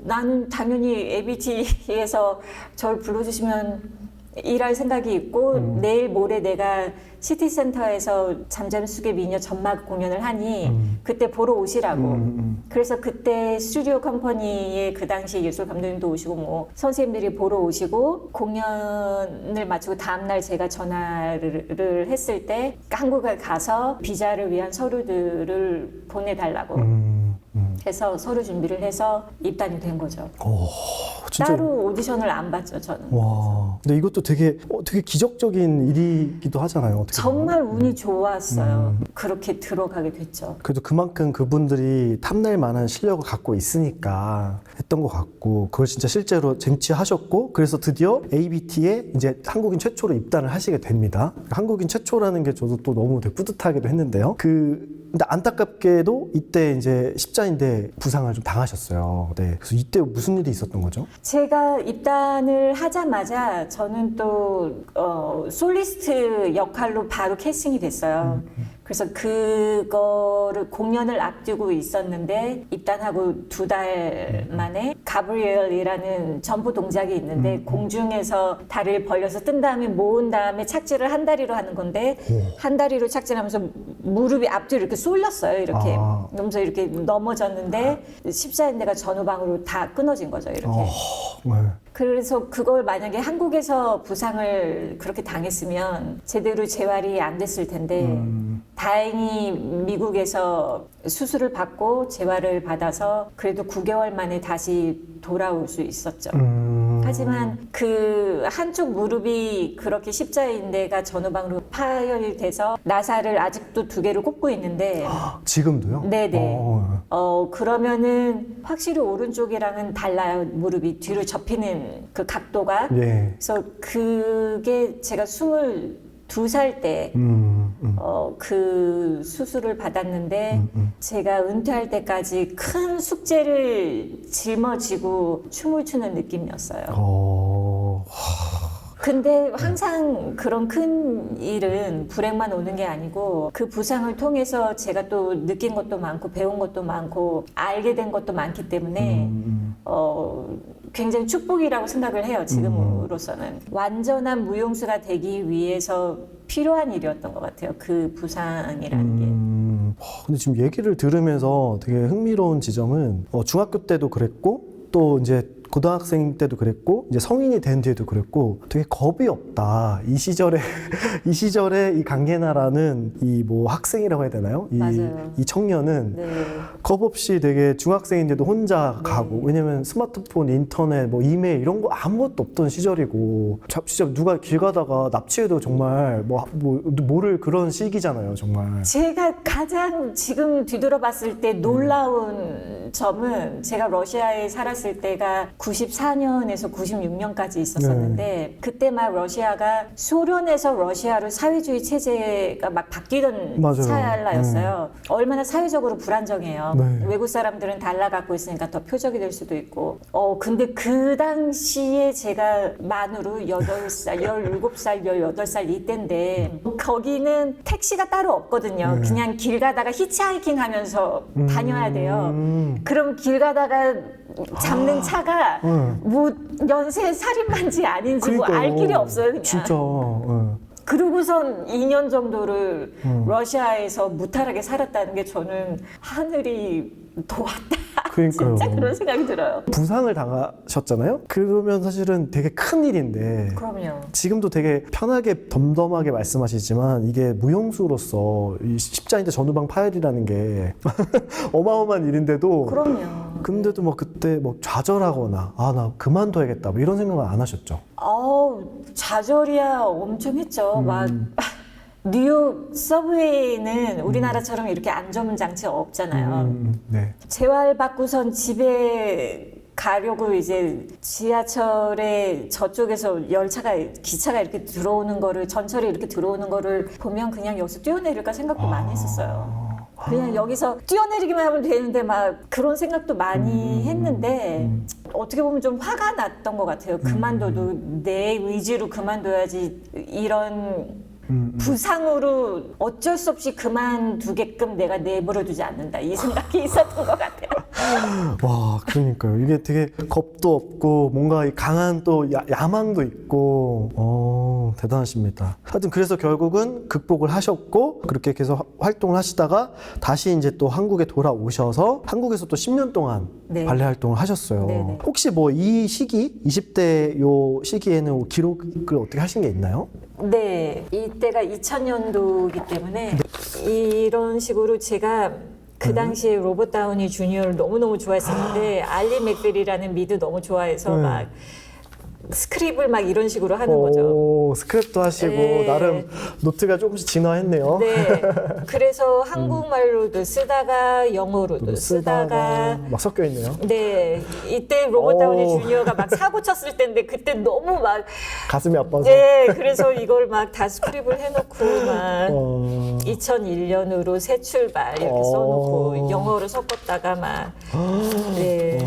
나는 당연히 ABT에서 저를 불러주시면 일할 생각이 있고 내일 모레 내가 시티센터에서 잠잠수의 미녀 전막 공연을 하니 그때 보러 오시라고. 그래서 그때 스튜디오 컴퍼니의 그 당시 예술 감독님도 오시고 뭐 선생님들이 보러 오시고 공연을 마치고 다음날 제가 전화를 했을 때 한국에 가서 비자를 위한 서류들을 보내달라고 해서 서류 준비를 해서 입단이 된 거죠. 진짜. 따로 오디션을 안 봤죠, 저는. 와, 근데 이것도 되게 기적적인 일이기도 하잖아요. 어떻게 정말 보면. 운이 좋았어요. 그렇게 들어가게 됐죠. 그래도 그만큼 그분들이 탐낼 만한 실력을 갖고 있으니까 했던 것 같고, 그걸 진짜 실제로 쟁취하셨고, 그래서 드디어 ABT에 이제 한국인 최초로 입단을 하시게 됩니다. 한국인 최초라는 게 저도 또 너무 되게 뿌듯하기도 했는데요. 근데 안타깝게도 이때 이제 십자인대 부상을 좀 당하셨어요. 네. 그래서 이때 무슨 일이 있었던 거죠? 제가 입단을 하자마자 저는 또 솔리스트 역할로 바로 캐스팅이 됐어요. 그래서 그거를 공연을 앞두고 있었는데 입단하고 2달 만에 가브리엘이라는 점프 동작이 있는데 공중에서 다리를 벌려서 뜬 다음에 모은 다음에 착지를 한 다리로 하는 건데 한 다리로 착지하면서 무릎이 앞뒤로 이렇게 쏠렸어요. 이렇게. 그러면서 이렇게 넘어졌는데 십자인대가 전후방으로 다 끊어진 거죠. 이렇게. 네. 그래서 그걸 만약에 한국에서 부상을 그렇게 당했으면 제대로 재활이 안 됐을 텐데 다행히 미국에서 수술을 받고 재활을 받아서 그래도 9개월 만에 다시 돌아올 수 있었죠. 하지만 그 한쪽 무릎이 그렇게 십자인대가 전후방으로 파열이 돼서 나사를 아직도 2개를 꽂고 있는데 지금도요? 네네. 그러면은 확실히 오른쪽이랑은 달라요. 무릎이 뒤로 접히는 그 각도가. 예. 그래서 그게 제가 22살 때 그 수술을 받았는데 제가 은퇴할 때까지 큰 숙제를 짊어지고 춤을 추는 느낌이었어요. 근데 항상 그런 큰 일은 불행만 오는 게 아니고 그 부상을 통해서 제가 또 느낀 것도 많고 배운 것도 많고 알게 된 것도 많기 때문에 굉장히 축복이라고 생각을 해요. 지금으로서는. 완전한 무용수가 되기 위해서 필요한 일이었던 것 같아요. 그 부상이라는 게. 근데 지금 얘기를 들으면서 되게 흥미로운 지점은 중학교 때도 그랬고 또 이제 고등학생 때도 그랬고 이제 성인이 된 뒤에도 그랬고 되게 겁이 없다. 이 시절에 이 시절에 이 강예나라는 이 뭐 학생이라고 해야 되나요? 맞아요. 이 청년은 네. 겁 없이 되게 중학생인데도 혼자 가고 왜냐면 스마트폰, 인터넷, 뭐 이메일 이런 거 아무것도 없던 시절이고 진짜 누가 길 가다가 납치해도 정말 뭐 모를 그런 시기잖아요, 정말. 제가 가장 지금 뒤돌아봤을 때 놀라운 점은 제가 러시아에 살았을 때가 94년에서 96년까지 있었었는데 그때 막 러시아가 소련에서 러시아로 사회주의 체제가 막 바뀌던 맞아요. 찰나였어요. 얼마나 사회적으로 불안정해요. 네. 외국 사람들은 달러 갖고 있으니까 더 표적이 될 수도 있고. 근데 그 당시에 제가 만으로 8살, 17살, 18살 이때인데 거기는 택시가 따로 없거든요. 그냥 길 가다가 히치하이킹 하면서 다녀야 돼요. 그럼 길 가다가 잡는 차가 뭐 연쇄 살인마인지 아닌지 뭐 알 길이 없어요, 그냥. 진짜. 그러고선 2년 정도를 러시아에서 무탈하게 살았다는 게 저는 하늘이 도왔다. 그러니까요. 진짜 그런 생각이 들어요. 부상을 당하셨잖아요. 그러면 사실은 되게 큰 일인데 그럼요. 지금도 되게 편하게 덤덤하게 말씀하시지만 이게 무용수로서 이 십자인대 전후방 파열이라는 게 어마어마한 일인데도 그럼요. 근데도 뭐 그때 뭐 좌절하거나 나 그만둬야겠다 뭐 이런 생각은 안 하셨죠? 좌절이야 엄청 했죠. 막 뉴욕 서브웨이는 우리나라처럼 이렇게 안전 장치 없잖아요. 네. 재활받고선 집에 가려고 이제 지하철에 저쪽에서 기차가 이렇게 들어오는 거를, 전철이 이렇게 들어오는 거를 보면 그냥 여기서 뛰어내릴까 생각도 많이 했었어요. 그냥 여기서 뛰어내리기만 하면 되는데 막 그런 생각도 많이 했는데 어떻게 보면 좀 화가 났던 것 같아요. 그만둬도 내 의지로 그만둬야지 이런 부상으로 어쩔 수 없이 그만두게끔 내가 내버려두지 않는다 이 생각이 있었던 것 같아요. 와, 그러니까요. 이게 되게 겁도 없고 뭔가 이 강한 또 야망도 있고 대단하십니다. 하여튼 그래서 결국은 극복을 하셨고 그렇게 계속 활동을 하시다가 다시 이제 또 한국에 돌아오셔서 한국에서 또 10년 동안 네. 발레 활동을 하셨어요. 네네. 혹시 뭐 이 시기, 20대 요 시기에는 기록을 어떻게 하신 게 있나요? 네, 이때가 2000년도이기 때문에 이런 식으로 제가 그 당시에 로버트 다우니 주니어를 너무너무 좋아했었는데 알리 맥벨이라는 미드 너무 좋아해서 막 스크립을 막 이런 식으로 하는 거죠. 스크랩도 하시고 네. 나름 노트가 조금씩 진화했네요. 네, 그래서 한국말로도 쓰다가 영어로도 쓰다가 막 섞여 있네요. 네, 이때 로버트 다우니 주니어가 막 사고 쳤을 때인데 그때 너무 막 가슴이 아파서. 네, 그래서 이걸 막 다 스크립을 해놓고 막 2001년으로 새 출발 이렇게 써놓고 영어로 섞었다가 막 네.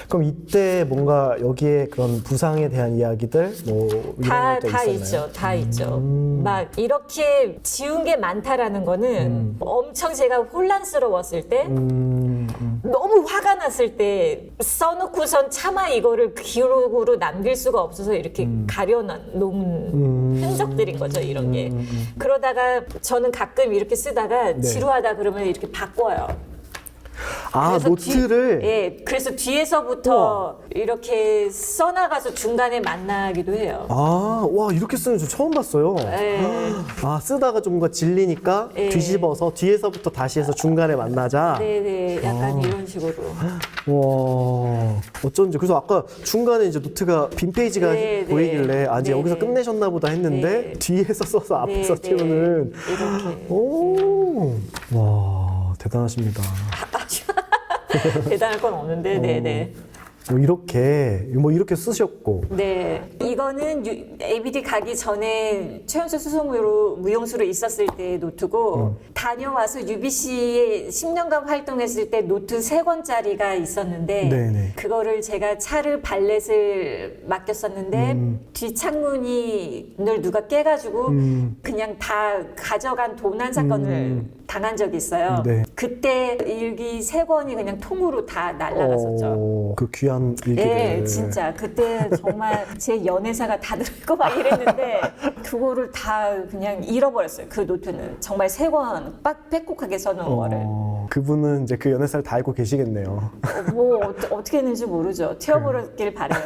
그럼 이때 뭔가 여기에 그런 부상에 대한 이야기들 뭐 이런 것도 다 있었나요? 있죠. 다 있죠. 막 이렇게 지운 게 많다라는 거는 엄청 제가 혼란스러웠을 때 너무 화가 났을 때 써놓고선 차마 이거를 기록으로 남길 수가 없어서 이렇게 가려놓은 흔적들인 거죠, 이런 게. 그러다가 저는 가끔 이렇게 쓰다가 지루하다 그러면 이렇게 바꿔요. 그래서 노트를 그래서 뒤에서부터 이렇게 써나가서 중간에 만나기도 해요. 와 이렇게 쓰는 저 처음 봤어요. 네. 쓰다가 좀 뭔가 질리니까 뒤집어서 뒤에서부터 다시 해서 중간에 만나자. 네네, 약간 이런 식으로. 와 어쩐지 그래서 아까 중간에 이제 노트가 빈 페이지가 네, 보이길래 네. 이제 네, 여기서 네. 끝내셨나 보다 했는데 네. 뒤에서 써서 앞에서 네, 채우는 이렇게. 와 대단하십니다. 대단할 건 없는데, 네네. 뭐 이렇게 쓰셨고 네, 이거는 ABD 가기 전에 최연소 수소무로 무용수로 있었을 때 노트고 다녀와서 UBC에 10년간 활동했을 때 노트 3권짜리가 있었는데 네네. 그거를 제가 차를 발렛을 맡겼었는데 뒷창문을 누가 깨가지고 그냥 다 가져간 도난 사건을 당한 적이 있어요. 네. 그때 일기 3권이 그냥 통으로 다 날아갔었죠. 그 귀한 일기들. 네, 진짜 그때 정말 제 연애사가 다 들고 막 이랬는데 그거를 다 그냥 잃어버렸어요. 그 노트는 정말 3권 빽빽하게 써놓은 거를. 그분은 이제 그 연애사를 다 알고 계시겠네요. 뭐 어떻게 했는지 모르죠. 튀어버렸길 바래요.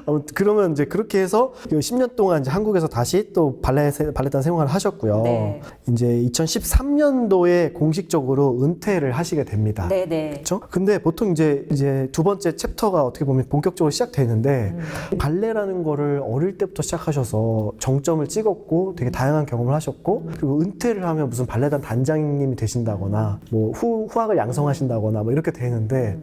아무튼 그러면 이제 그렇게 해서 10년 동안 이제 한국에서 다시 또 발레단 생활을 하셨고요. 네. 이제 2013년도에 공식적으로 은퇴를 하시게 됩니다. 네네. 그렇죠? 근데 보통 이제 두 번째 챕터가 어떻게 보면 본격적으로 시작되는데 발레라는 거를 어릴 때부터 시작하셔서 정점을 찍었고 되게 다양한 경험을 하셨고 그리고 은퇴를 하면 무슨 발레단 단장님이 되신다거나 뭐 후학을 양성하신다거나 뭐 이렇게 되는데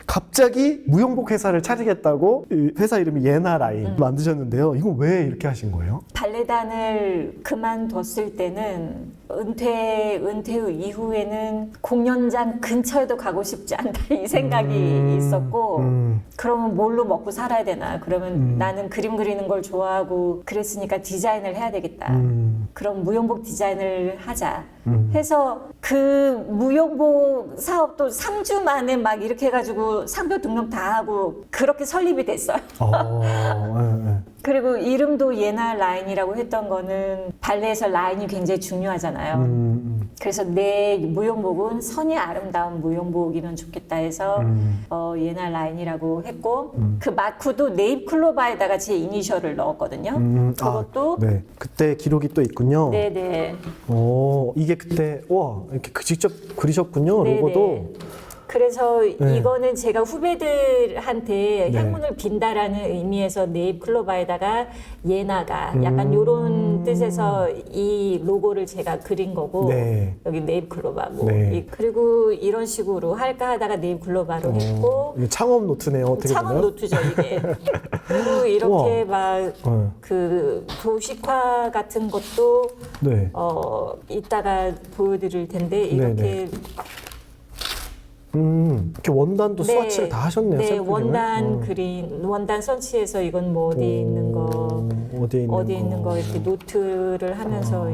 갑자기 무용복 회사를 차리겠다고 이 회사 이름이 예나라인 만드셨는데요. 이건 왜 이렇게 하신 거예요? 발레단을 그만뒀을 때는 은퇴 후 이후에는 공연장 근처에도 가고 싶지 않다 이 생각이 있었고 그러면 뭘로 먹고 살아야 되나 그러면 나는 그림 그리는 걸 좋아하고 그랬으니까 디자인을 해야 되겠다 그럼 무용복 디자인을 하자 해서 그 무용복 사업도 3주 만에 막 이렇게 해가지고 상표 등록 다 하고 그렇게 설립이 됐어요. 그리고 이름도 예나 라인이라고 했던 거는 발레에서 라인이 굉장히 중요하잖아요. 그래서 내 무용복은 선이 아름다운 무용복이면 좋겠다 해서 예나 라인이라고 했고 그 마크도 네잎클로바에다가 제 이니셜을 넣었거든요. 그것도 네. 그때 기록이 또 있군요. 네네. 이게 그때 와 이렇게 직접 그리셨군요. 네네. 로고도. 그래서 네. 이거는 제가 후배들한테 네. 향문을 빈다라는 의미에서 네잎클로바에다가 예나가 약간 요런 뜻에서 이 로고를 제가 그린 거고 네. 여기 네잎클로바고 네. 그리고 이런 식으로 할까 하다가 네잎클로바로 했고 이게 창업 노트네요. 어떻게 창업 보면. 노트죠 이게. 그리고 이렇게 막 네. 그 도식화 같은 것도 네. 이따가 보여드릴 텐데 이렇게 이렇게 원단도 스와치를 다 하셨네요. 네, 샘플링을. 원단 그린, 원단 선치해서 이건 뭐 어디에 있는 거, 어디에 있는 거 이렇게 노트를 하면서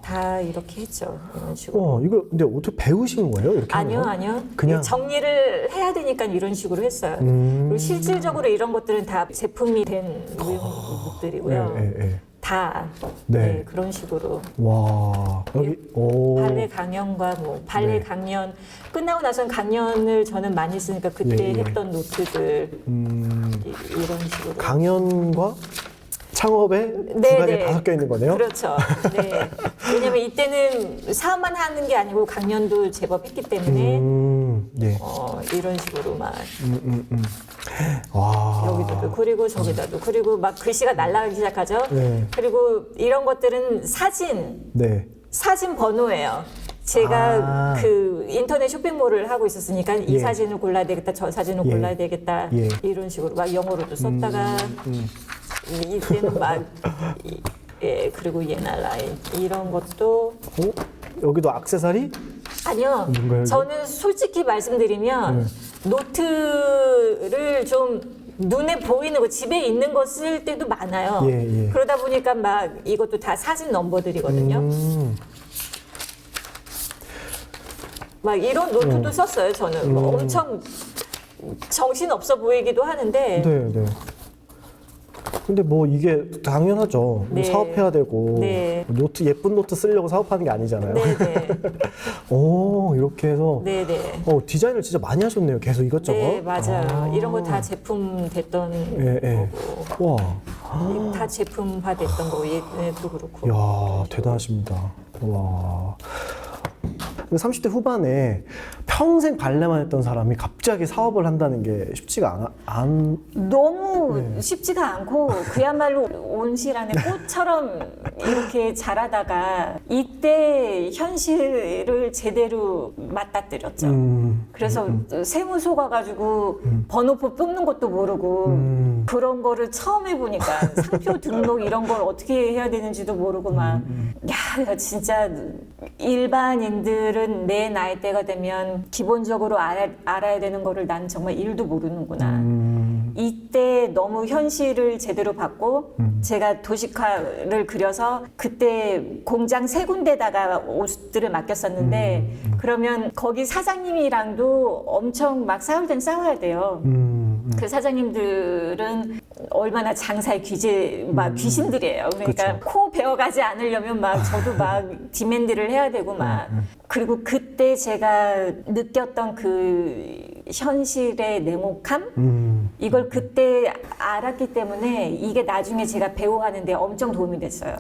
다 이렇게 했죠. 이런 식으로. 이거 근데 어떻게 배우신 거예요? 이렇게 하는 거? 아니요. 그냥? 정리를 해야 되니까 이런 식으로 했어요. 그리고 실질적으로 이런 것들은 다 제품이 된 무용복들이고요. 네. 다 네. 그런 식으로. 와 여기 발레 강연과 뭐 발레 네. 강연 끝나고 나선 강연을 저는 많이 했으니까 그때 예. 했던 노트들 이런 식으로 강연과 창업에 두 네, 가지 네. 다 섞여 있는 거네요. 그렇죠. 네. 왜냐면 이때는 사업만 하는 게 아니고 강연도 제법 했기 때문에 네. 이런 식으로 막 와. 여기도 그리고 저기다도 그리고 막 글씨가 날아가기 시작하죠. 네. 그리고 이런 것들은 네. 사진 번호예요. 제가 그 인터넷 쇼핑몰을 하고 있었으니까 이 예. 사진을 골라야 되겠다, 저 사진을 예. 골라야 되겠다 예. 이런 식으로 막 영어로도 썼다가 이때는 막 예, 그리고 예나 라인 이런 것도 여기도 액세서리? 아니요. 뭔가요, 저는 솔직히 말씀드리면 노트를 좀 눈에 보이는 거 집에 있는 거 쓸 때도 많아요. 예. 그러다 보니까 막 이것도 다 사진 넘버들이거든요. 막 이런 노트도 썼어요. 저는 뭐 엄청 정신 없어 보이기도 하는데 네. 근데 뭐 이게 당연하죠. 뭐 네. 사업해야 되고 네. 노트 예쁜 노트 쓰려고 사업하는 게 아니잖아요. 네네 이렇게 해서 네네 디자인을 진짜 많이 하셨네요. 계속 이것저것. 네 맞아요. 이런 거 다 제품 됐던 예. 거고 와. 다 제품화 됐던 거고 얘도 그렇고. 이야, 대단하십니다. 와. 30대 후반에 평생 발레만 했던 사람이 갑자기 사업을 한다는 게 쉽지가 너무 쉽지가 않고 그야말로 온실안에 꽃처럼 이렇게 자라다가 이때 현실을 제대로 맞닥뜨렸죠. 그래서 세무소 가가지고 번호표 뽑는 것도 모르고 그런 거를 처음 해보니까 상표 등록 이런 걸 어떻게 해야 되는지도 모르고 막 야, 진짜 일반인들은 내 나이대가 되면 기본적으로 알아야 되는 거를 난 정말 일도 모르는구나. 이때 너무 현실을 제대로 봤고 제가 도식화를 그려서 그때 공장 세 군데다가 옷들을 맡겼었는데 그러면 거기 사장님이랑도 엄청 막 싸울 땐 싸워야 돼요. 그 사장님들은 얼마나 장사의 귀신들이에요. 그러니까 그쵸. 코 베어가지 않으려면 막 저도 막 디맨드를 해야 되고 막 그리고 그때 제가 느꼈던 그 현실의 냉혹함 이걸 그때 알았기 때문에 이게 나중에 제가 배우하는데 엄청 도움이 됐어요.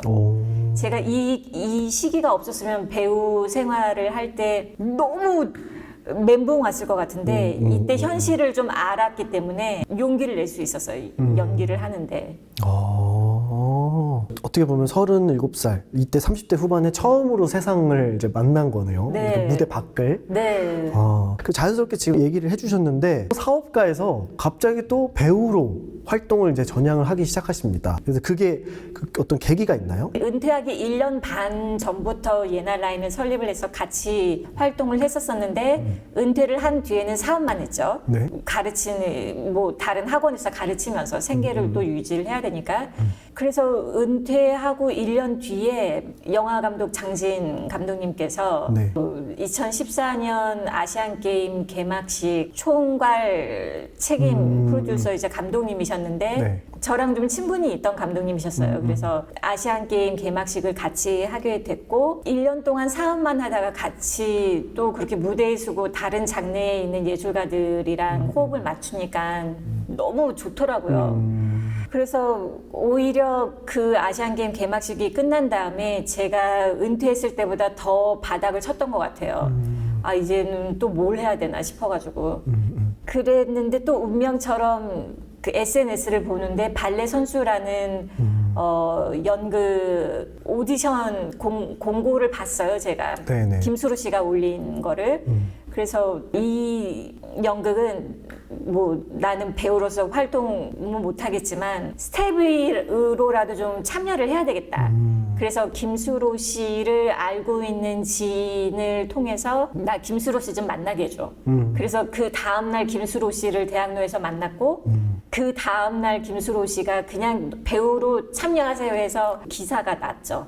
제가 이 시기가 없었으면 배우 생활을 할 때 너무 멘붕 왔을 것 같은데 이때 현실을 좀 알았기 때문에 용기를 낼 수 있었어요. 연기를 하는데. 어떻게 보면 37살, 이때 30대 후반에 처음으로 세상을 이제 만난 거네요. 네. 무대 밖을. 네. 그 자연스럽게 지금 얘기를 해주셨는데 사업가에서 갑자기 또 배우로 활동을 이제 전향을 하기 시작하십니다. 그래서 그게 어떤 계기가 있나요? 은퇴하기 1년 반 전부터 예날 라인을 설립을 해서 같이 활동을 했었었는데 은퇴를 한 뒤에는 사업만 했죠. 네. 가르치는 뭐 다른 학원에서 가르치면서 생계를 또 유지를 해야 되니까 그래서 은퇴하고 1년 뒤에 영화 감독 장진 감독님께서 네. 2014년 아시안 게임 개막식 총괄 책임 프로듀서이자 감독님이셨는데 네. 저랑 좀 친분이 있던 감독님이셨어요. 그래서 아시안 게임 개막식을 같이 하게 됐고 1년 동안 사업만 하다가 같이 또 그렇게 무대에 서고 다른 장르에 있는 예술가들이랑 호흡을 맞추니까 너무 좋더라고요. 그래서 오히려 그 아시안 게임 개막식이 끝난 다음에 제가 은퇴했을 때보다 더 바닥을 쳤던 것 같아요. 아 이제는 또 뭘 해야 되나 싶어가지고 그랬는데 또 운명처럼 그 SNS를 보는데 발레 선수라는 연극 오디션 공고를 봤어요, 제가. 네네. 김수로 씨가 올린 거를. 그래서 이 연극은 뭐 나는 배우로서 활동은 못하겠지만 스텝으로라도 좀 참여를 해야 되겠다. 그래서 김수로 씨를 알고 있는 지인을 통해서 나 김수로 씨 좀 만나게 해줘. 그래서 그 다음날 김수로 씨를 대학로에서 만났고 그 다음날 김수로 씨가 그냥 배우로 참여하세요 해서 기사가 났죠.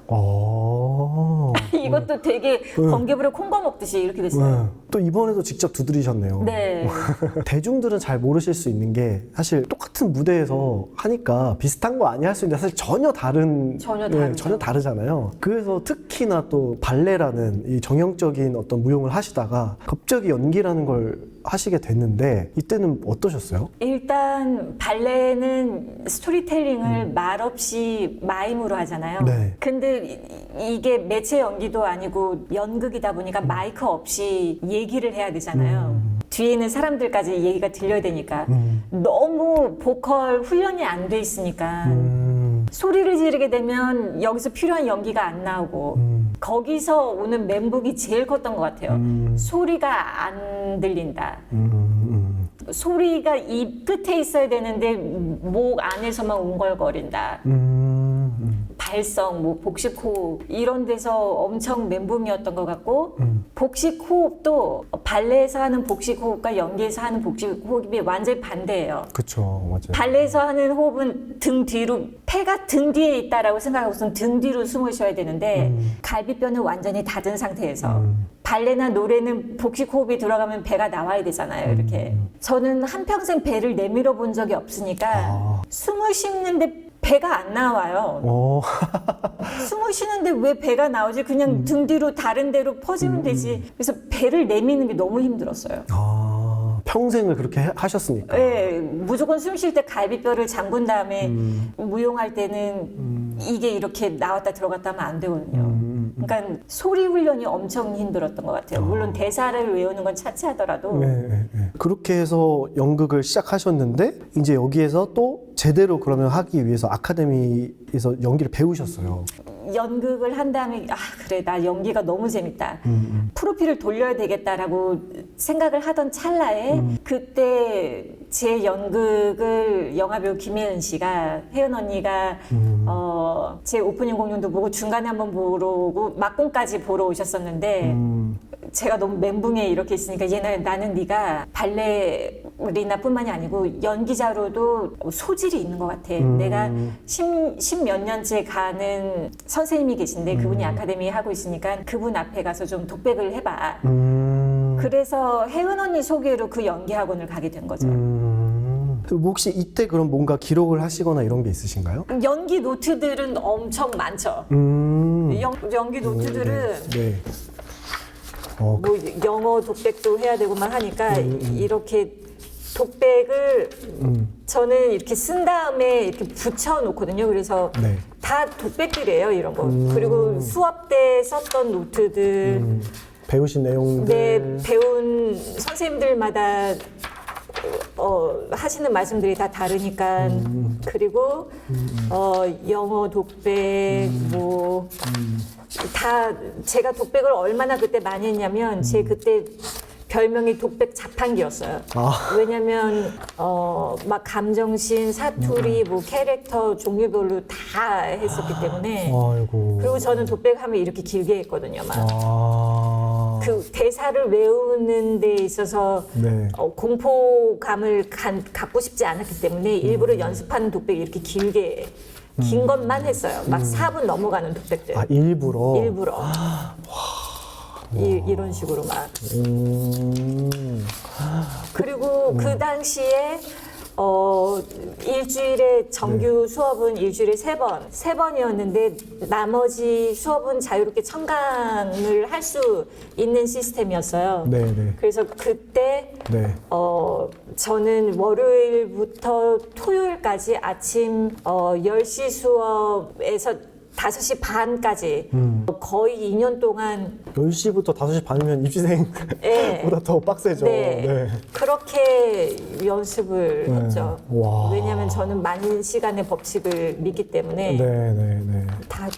이것도 되게 번개불에 콩거 먹듯이 이렇게 됐어요. 또 이번에도 직접 두드리셨네요. 네. 대중들은 잘 모르실 수 있는 게 사실 똑같은 무대에서 하니까 비슷한 거 아니야 할 수 있는데 사실 전혀 다른 전혀 다르죠. 전혀 다르잖아요. 그래서 특히나 또 발레라는 이 정형적인 어떤 무용을 하시다가 갑자기 연기라는 걸 하시게 됐는데 이때는 어떠셨어요? 일단 발레는 스토리텔링을 말없이 마임으로 하잖아요. 네. 근데 이게 매체 연기도 아니고 연극이다 보니까 마이크 없이 얘기를 해야 되잖아요. 뒤에 있는 사람들까지 얘기가 들려야 되니까 너무 보컬 훈련이 안 돼 있으니까 소리를 지르게 되면 여기서 필요한 연기가 안 나오고 거기서 오는 멘붕이 제일 컸던 것 같아요. 소리가 안 들린다. 소리가 입 끝에 있어야 되는데 목 안에서만 웅걸거린다. 발성, 뭐 복식호흡 이런 데서 엄청 멘붕이었던 것 같고 복식호흡도 발레에서 하는 복식호흡과 연기에서 하는 복식호흡이 완전히 반대예요. 그쵸, 맞아요. 발레에서 하는 호흡은 등 뒤로, 폐가 등 뒤에 있다라고 생각하고선 등 뒤로 숨을 쉬어야 되는데 갈비뼈는 완전히 닫은 상태에서 발레나 노래는 복식호흡이 들어가면 배가 나와야 되잖아요. 이렇게. 저는 한평생 배를 내밀어 본 적이 없으니까 숨을 쉬는데 배가 안 나와요. 숨을 쉬는데 왜 배가 나오지? 그냥 등 뒤로 다른 데로 퍼지면 되지. 그래서 배를 내미는 게 너무 힘들었어요. 평생을 그렇게 하셨으니까. 네, 무조건 숨 쉴 때 갈비뼈를 잠근 다음에 무용할 때는 이게 이렇게 나왔다 들어갔다 하면 안 되거든요. 그러니까 소리 훈련이 엄청 힘들었던 것 같아요. 물론 대사를 외우는 건 차치하더라도. 네. 그렇게 해서 연극을 시작하셨는데 이제 여기에서 또 제대로 그러면 하기 위해서 아카데미에서 연기를 배우셨어요. 연극을 한 다음에 아 그래 나 연기가 너무 재밌다. 프로필을 돌려야 되겠다라고 생각을 하던 찰나에 그때 제 연극을 영화배우 김혜은 씨가 혜은 언니가 제 오프닝 공연도 보고 중간에 한번 보러 오고 막공까지 보러 오셨었는데 제가 너무 멘붕에 이렇게 있으니까 나는 네가 발레리나뿐만이 아니고 연기자로도 소질이 있는 것 같아. 내가 십몇 년째 가는 선생님이 계신데 그분이 아카데미 하고 있으니까 그분 앞에 가서 좀 독백을 해봐. 그래서 혜은 언니 소개로 그 연기 학원을 가게 된 거죠. 혹시 이때 그럼 뭔가 기록을 하시거나 이런 게 있으신가요? 연기 노트들은 엄청 많죠. 연기 노트들은 네. 뭐 영어 독백도 해야 되고만 하니까 이렇게 독백을 저는 이렇게 쓴 다음에 이렇게 붙여 놓거든요. 그래서 네. 다 독백들이에요, 이런 거. 그리고 수업 때 썼던 노트들, 배우신 내용들. 네, 배운 선생님들마다 하시는 말씀들이 다 다르니까. 그리고 영어 독백 뭐 다 제가 독백을 얼마나 그때 많이 했냐면 제 그때 별명이 독백 자판기였어요. 왜냐면 막 감정신, 사투리, 뭐 캐릭터 종류별로 다 했었기 때문에. 아이고. 그리고 저는 독백하면 이렇게 길게 했거든요. 막. 그 대사를 외우는 데 있어서 네. 공포감을 갖고 싶지 않았기 때문에 일부러 연습하는 독백 이렇게 길게 긴 것만 했어요. 막 4분 넘어가는 독백들. 일부러? 일부러. 이런 식으로 막. 그리고 그 당시에 일주일에 정규 수업은 일주일에 3번이었는데 나머지 수업은 자유롭게 청강을 할 수 있는 시스템이었어요. 네네. 그래서 그때 네. 저는 월요일부터 토요일까지 아침 10시 수업에서 5시 반까지 거의 2년 동안 10시부터 5시 반이면 입시생보다 네. 더 빡세죠. 네. 그렇게 연습을 네. 했죠. 와. 왜냐하면 저는 많은 시간의 법칙을 믿기 때문에 네네네. 다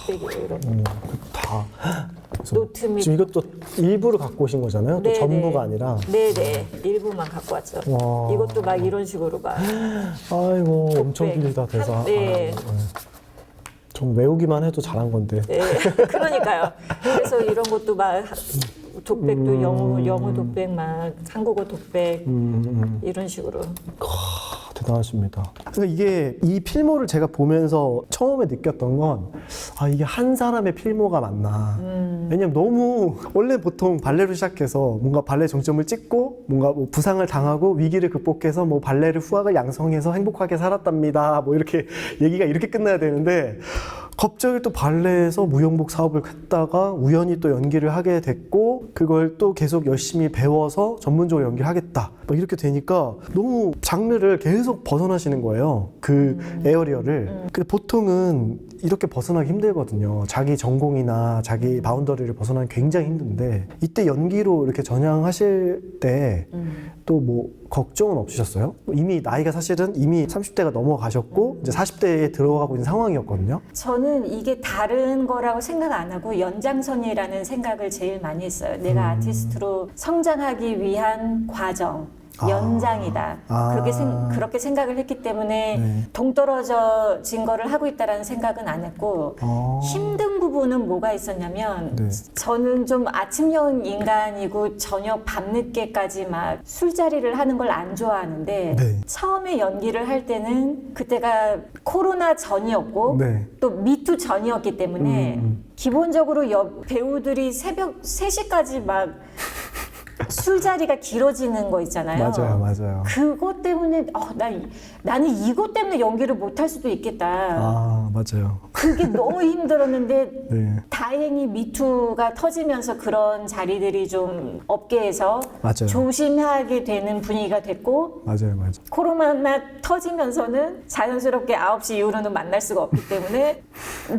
독백이에요. 이런 거. 다. 노트 및 지금 이것도 일부를 갖고 오신 거잖아요. 또 네네. 전부가 아니라. 네네. 일부만 갖고 왔죠. 와. 이것도 막 이런 식으로 막. 아이고 엄청 독백. 길다 대사. 네. 좀 외우기만 해도 잘한 건데. 네. 그러니까요. 그래서 이런 것도 막 독백도 영어 독백 막 한국어 독백 이런 식으로. 대단하십니다. 그러니까 이게 이 필모를 제가 보면서 처음에 느꼈던 건 이게 한 사람의 필모가 맞나. 왜냐면 너무 원래 보통 발레로 시작해서 뭔가 발레 정점을 찍고 뭔가 뭐 부상을 당하고 위기를 극복해서 뭐 발레를 후학을 양성해서 행복하게 살았답니다. 뭐 이렇게 얘기가 이렇게 끝나야 되는데 갑자기 또 발레에서 무용복 사업을 했다가 우연히 또 연기를 하게 됐고 그걸 또 계속 열심히 배워서 전문적으로 연기를 하겠다. 막 이렇게 되니까 너무 장르를 계속 벗어나시는 거예요. 그 에어리어를. 근데 보통은 이렇게 벗어나기 힘들거든요. 자기 전공이나 자기 바운더리를 벗어나기 굉장히 힘든데 이때 연기로 이렇게 전향하실 때 또 뭐 걱정은 없으셨어요? 이미 나이가 사실은 이미 30대가 넘어가셨고 이제 40대에 들어가고 있는 상황이었거든요. 저는 이게 다른 거라고 생각 안 하고 연장선이라는 생각을 제일 많이 했어요. 내가 아티스트로 성장하기 위한 과정. 연장이다. 그렇게 생각을 했기 때문에 네. 동떨어진 거를 하고 있다라는 생각은 안 했고 힘든 부분은 뭐가 있었냐면 네. 저는 좀 아침형 인간이고 저녁 밤늦게까지 막 술자리를 하는 걸 안 좋아하는데 네. 처음에 연기를 할 때는 그때가 코로나 전이었고 네. 또 미투 전이었기 때문에 기본적으로 배우들이 새벽 3시까지 막 술자리가 길어지는 거 있잖아요. 맞아요. 그것 때문에 나는 이것 때문에 연기를 못 할 수도 있겠다. 맞아요. 그게 너무 힘들었는데 네. 다행히 미투가 터지면서 그런 자리들이 좀 업계에서 맞아요. 조심하게 되는 분위기가 됐고 맞아요. 코로나 터지면서는 자연스럽게 9시 이후로는 만날 수가 없기 때문에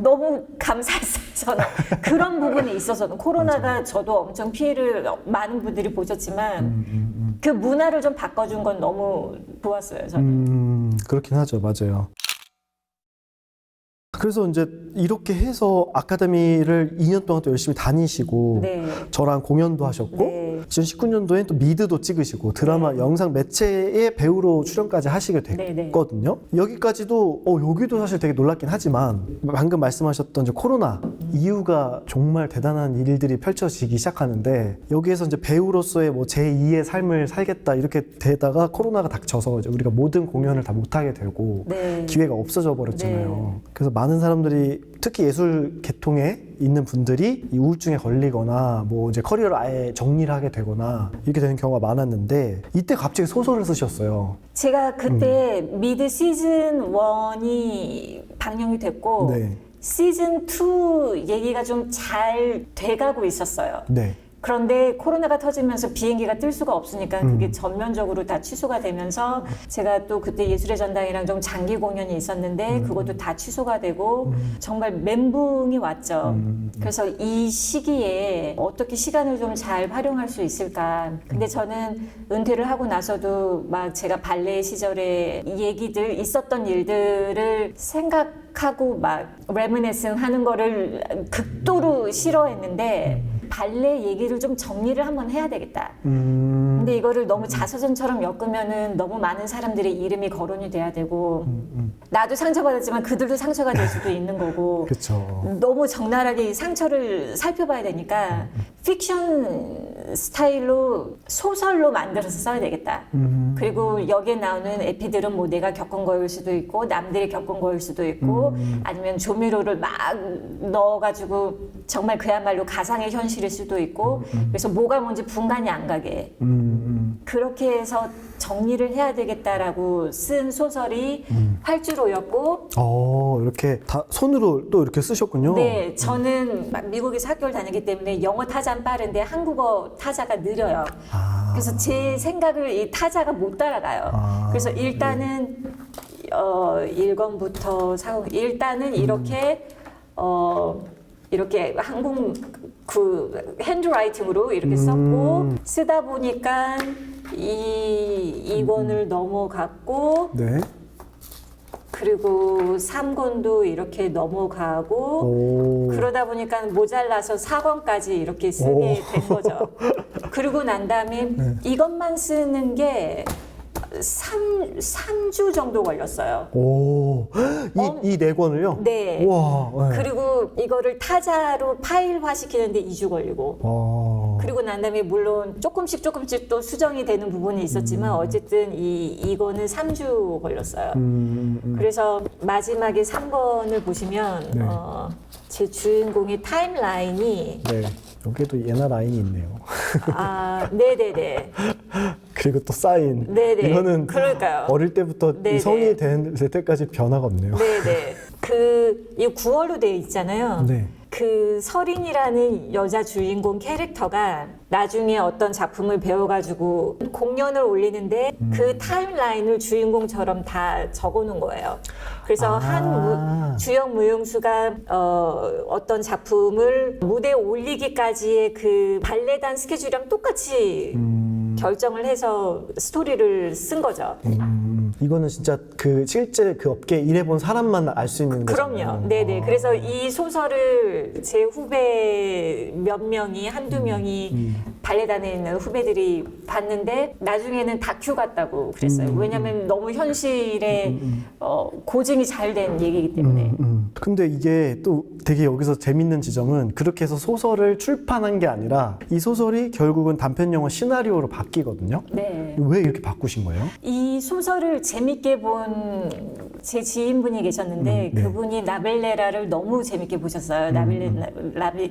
너무 감사했어요. 저는 그런 부분에 있어서는 코로나가 저도 엄청 피해를 많은 분들이 보셨지만 그 문화를 좀 바꿔준 건 너무 좋았어요. 저는. 그렇긴 하죠. 맞아요. 그래서 이제 이렇게 해서 아카데미를 2년 동안 또 열심히 다니시고 네. 저랑 공연도 하셨고 네. 2019년도에 또 미드도 찍으시고 드라마 영상 매체의 배우로 출연까지 하시게 됐거든요. 여기까지도 여기도 사실 되게 놀랍긴 하지만 방금 말씀하셨던 이제 코로나 이후가 정말 대단한 일들이 펼쳐지기 시작하는데 여기에서 이제 배우로서의 뭐 제2의 삶을 살겠다 이렇게 되다가 코로나가 닥쳐서 이제 우리가 모든 공연을 다 못하게 되고 네. 기회가 없어져 버렸잖아요. 그래서 많은 사람들이 특히 예술 계통에 있는 분들이 이 우울증에 걸리거나 뭐 이제 커리어를 아예 정리를 하게 되거나 이렇게 되는 경우가 많았는데 이때 갑자기 소설을 쓰셨어요. 제가 그때 미드 시즌 1이 방영이 됐고 네. 시즌 2 얘기가 좀 잘 돼가고 있었어요. 네. 그런데 코로나가 터지면서 비행기가 뜰 수가 없으니까 그게 전면적으로 다 취소가 되면서 제가 또 그때 예술의 전당이랑 좀 장기 공연이 있었는데 그것도 다 취소가 되고 정말 멘붕이 왔죠. 그래서 이 시기에 어떻게 시간을 좀 잘 활용할 수 있을까. 근데 저는 은퇴를 하고 나서도 막 제가 발레 시절에 얘기들 있었던 일들을 생각하고 막 레미네슨 하는 거를 극도로 싫어했는데 발레 얘기를 좀 정리를 한번 해야 되겠다. 근데 이거를 너무 자서전처럼 엮으면은 너무 많은 사람들의 이름이 거론이 돼야 되고 나도 상처받았지만 그들도 상처가 될 수도 있는 거고 그렇죠. 너무 적나라하게 이 상처를 살펴봐야 되니까 픽션 스타일로 소설로 만들어서 써야 되겠다. 그리고 여기에 나오는 에피들은 뭐 내가 겪은 거일 수도 있고 남들이 겪은 거일 수도 있고 아니면 조미료를 막 넣어가지고 정말 그야말로 가상의 현실일 수도 있고 그래서 뭐가 뭔지 분간이 안 가게 그렇게 해서 정리를 해야 되겠다라고 쓴 소설이 활주로였고 이렇게 다 손으로 또 이렇게 쓰셨군요. 네, 저는 막 미국에서 학교를 다니기 때문에 영어 타자는 빠른데 한국어 타자가 느려요. 그래서 제 생각을 이 타자가 못 따라가요. 그래서 일단은 1권부터 4권 일단은 이렇게 이렇게 한국 그 핸드라이팅으로 이렇게 썼고 쓰다 보니까 이 2권을 넘어갔고 네. 그리고 3권도 이렇게 넘어가고 그러다 보니까 모자라서 4권까지 이렇게 쓰게 된 거죠. 그리고 난 다음에 이것만 쓰는 게 3주 정도 걸렸어요. 이 네 권을요? 네. 우와. 네. 그리고 이거를 타자로 파일화 시키는데 2주 걸리고. 그리고 난 다음에 물론 조금씩 또 수정이 되는 부분이 있었지만 어쨌든 이거는 3주 걸렸어요. 그래서 마지막에 3권을 보시면 네. 제 주인공의 타임라인이 네. 여기에도 예나 라인이 있네요. 네네네. 그리고 또 사인. 네네. 이거는 그러니까요. 어릴 때부터 네네. 성인이 될 때까지 변화가 없네요. 네네. 이 9월로 되어 있잖아요. 네. 그 설인이라는 여자 주인공 캐릭터가 나중에 어떤 작품을 배워가지고 공연을 올리는데 그 타임라인을 주인공처럼 다 적어놓은 거예요. 그래서 한 주역 무용수가 어떤 작품을 무대에 올리기까지의 그 발레단 스케줄이랑 똑같이 결정을 해서 스토리를 쓴 거죠. 이거는 진짜 그 실제 그 업계에 일해본 사람만 알 수 있는 거잖아요. 그럼요. 네네. 그래서 이 소설을 제 후배 몇 명이 한두 명이 발레단에 있는 후배들이 봤는데 나중에는 다큐 같다고 그랬어요. 왜냐하면 너무 현실에 고증이 잘 된 얘기이기 때문에. 근데 이게 또 되게 여기서 재밌는 지점은 그렇게 해서 소설을 출판한 게 아니라 이 소설이 결국은 단편 영화 시나리오로 바뀌거든요. 네. 왜 이렇게 바꾸신 거예요? 이 소설을 재밌게 본 제 지인분이 계셨는데 네. 그분이 나빌레라를 너무 재밌게 보셨어요.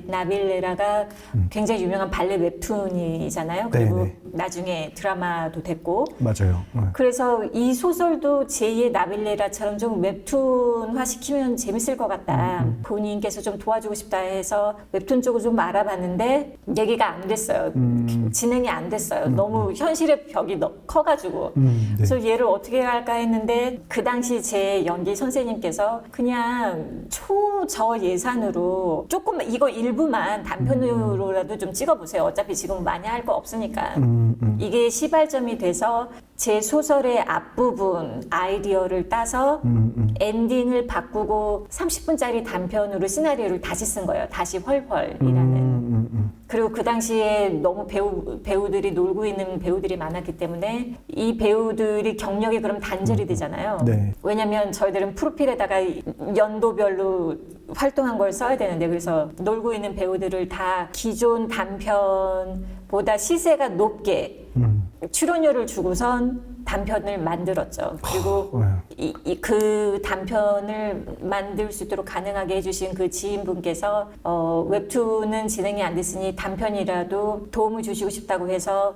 나빌레라가 굉장히 유명한 발레 웹툰이잖아요. 그리고 네네. 나중에 드라마도 됐고 맞아요. 네. 그래서 이 소설도 제2의 나빌레라처럼 좀 웹툰화 시키면 재밌을 것 같다. 본인께서 좀 도와주고 싶다 해서 웹툰 쪽을 좀 알아봤는데 얘기가 안 됐어요. 진행이 안 됐어요. 너무 현실의 벽이 커가지고. 그래서 얘를 어떻게 할까 했는데 그 당시 제 연기 선생님께서 그냥 초저예산으로 조금 이거 일부만 단편으로라도 좀 찍어보세요. 어차피 지금 많이 할 거 없으니까. 이게 시발점이 돼서 제 소설의 앞부분 아이디어를 따서 엔딩을 바꾸고 30분짜리 단편으로 시나리오를 다시 쓴 거예요. 다시 헐헐이라는. 그리고 그 당시에 너무 배우들이 놀고 있는 배우들이 많았기 때문에 이 배우들이 경력이 그럼 단절이 되잖아요. 네. 왜냐면 저희들은 프로필에다가 연도별로 활동한 걸 써야 되는데 그래서 놀고 있는 배우들을 다 기존 단편보다 시세가 높게 출연료를 주고선 단편을 만들었죠. 그리고 그 단편을 만들 수 있도록 가능하게 해주신 그 지인분께서 웹툰은 진행이 안 됐으니 단편이라도 도움을 주시고 싶다고 해서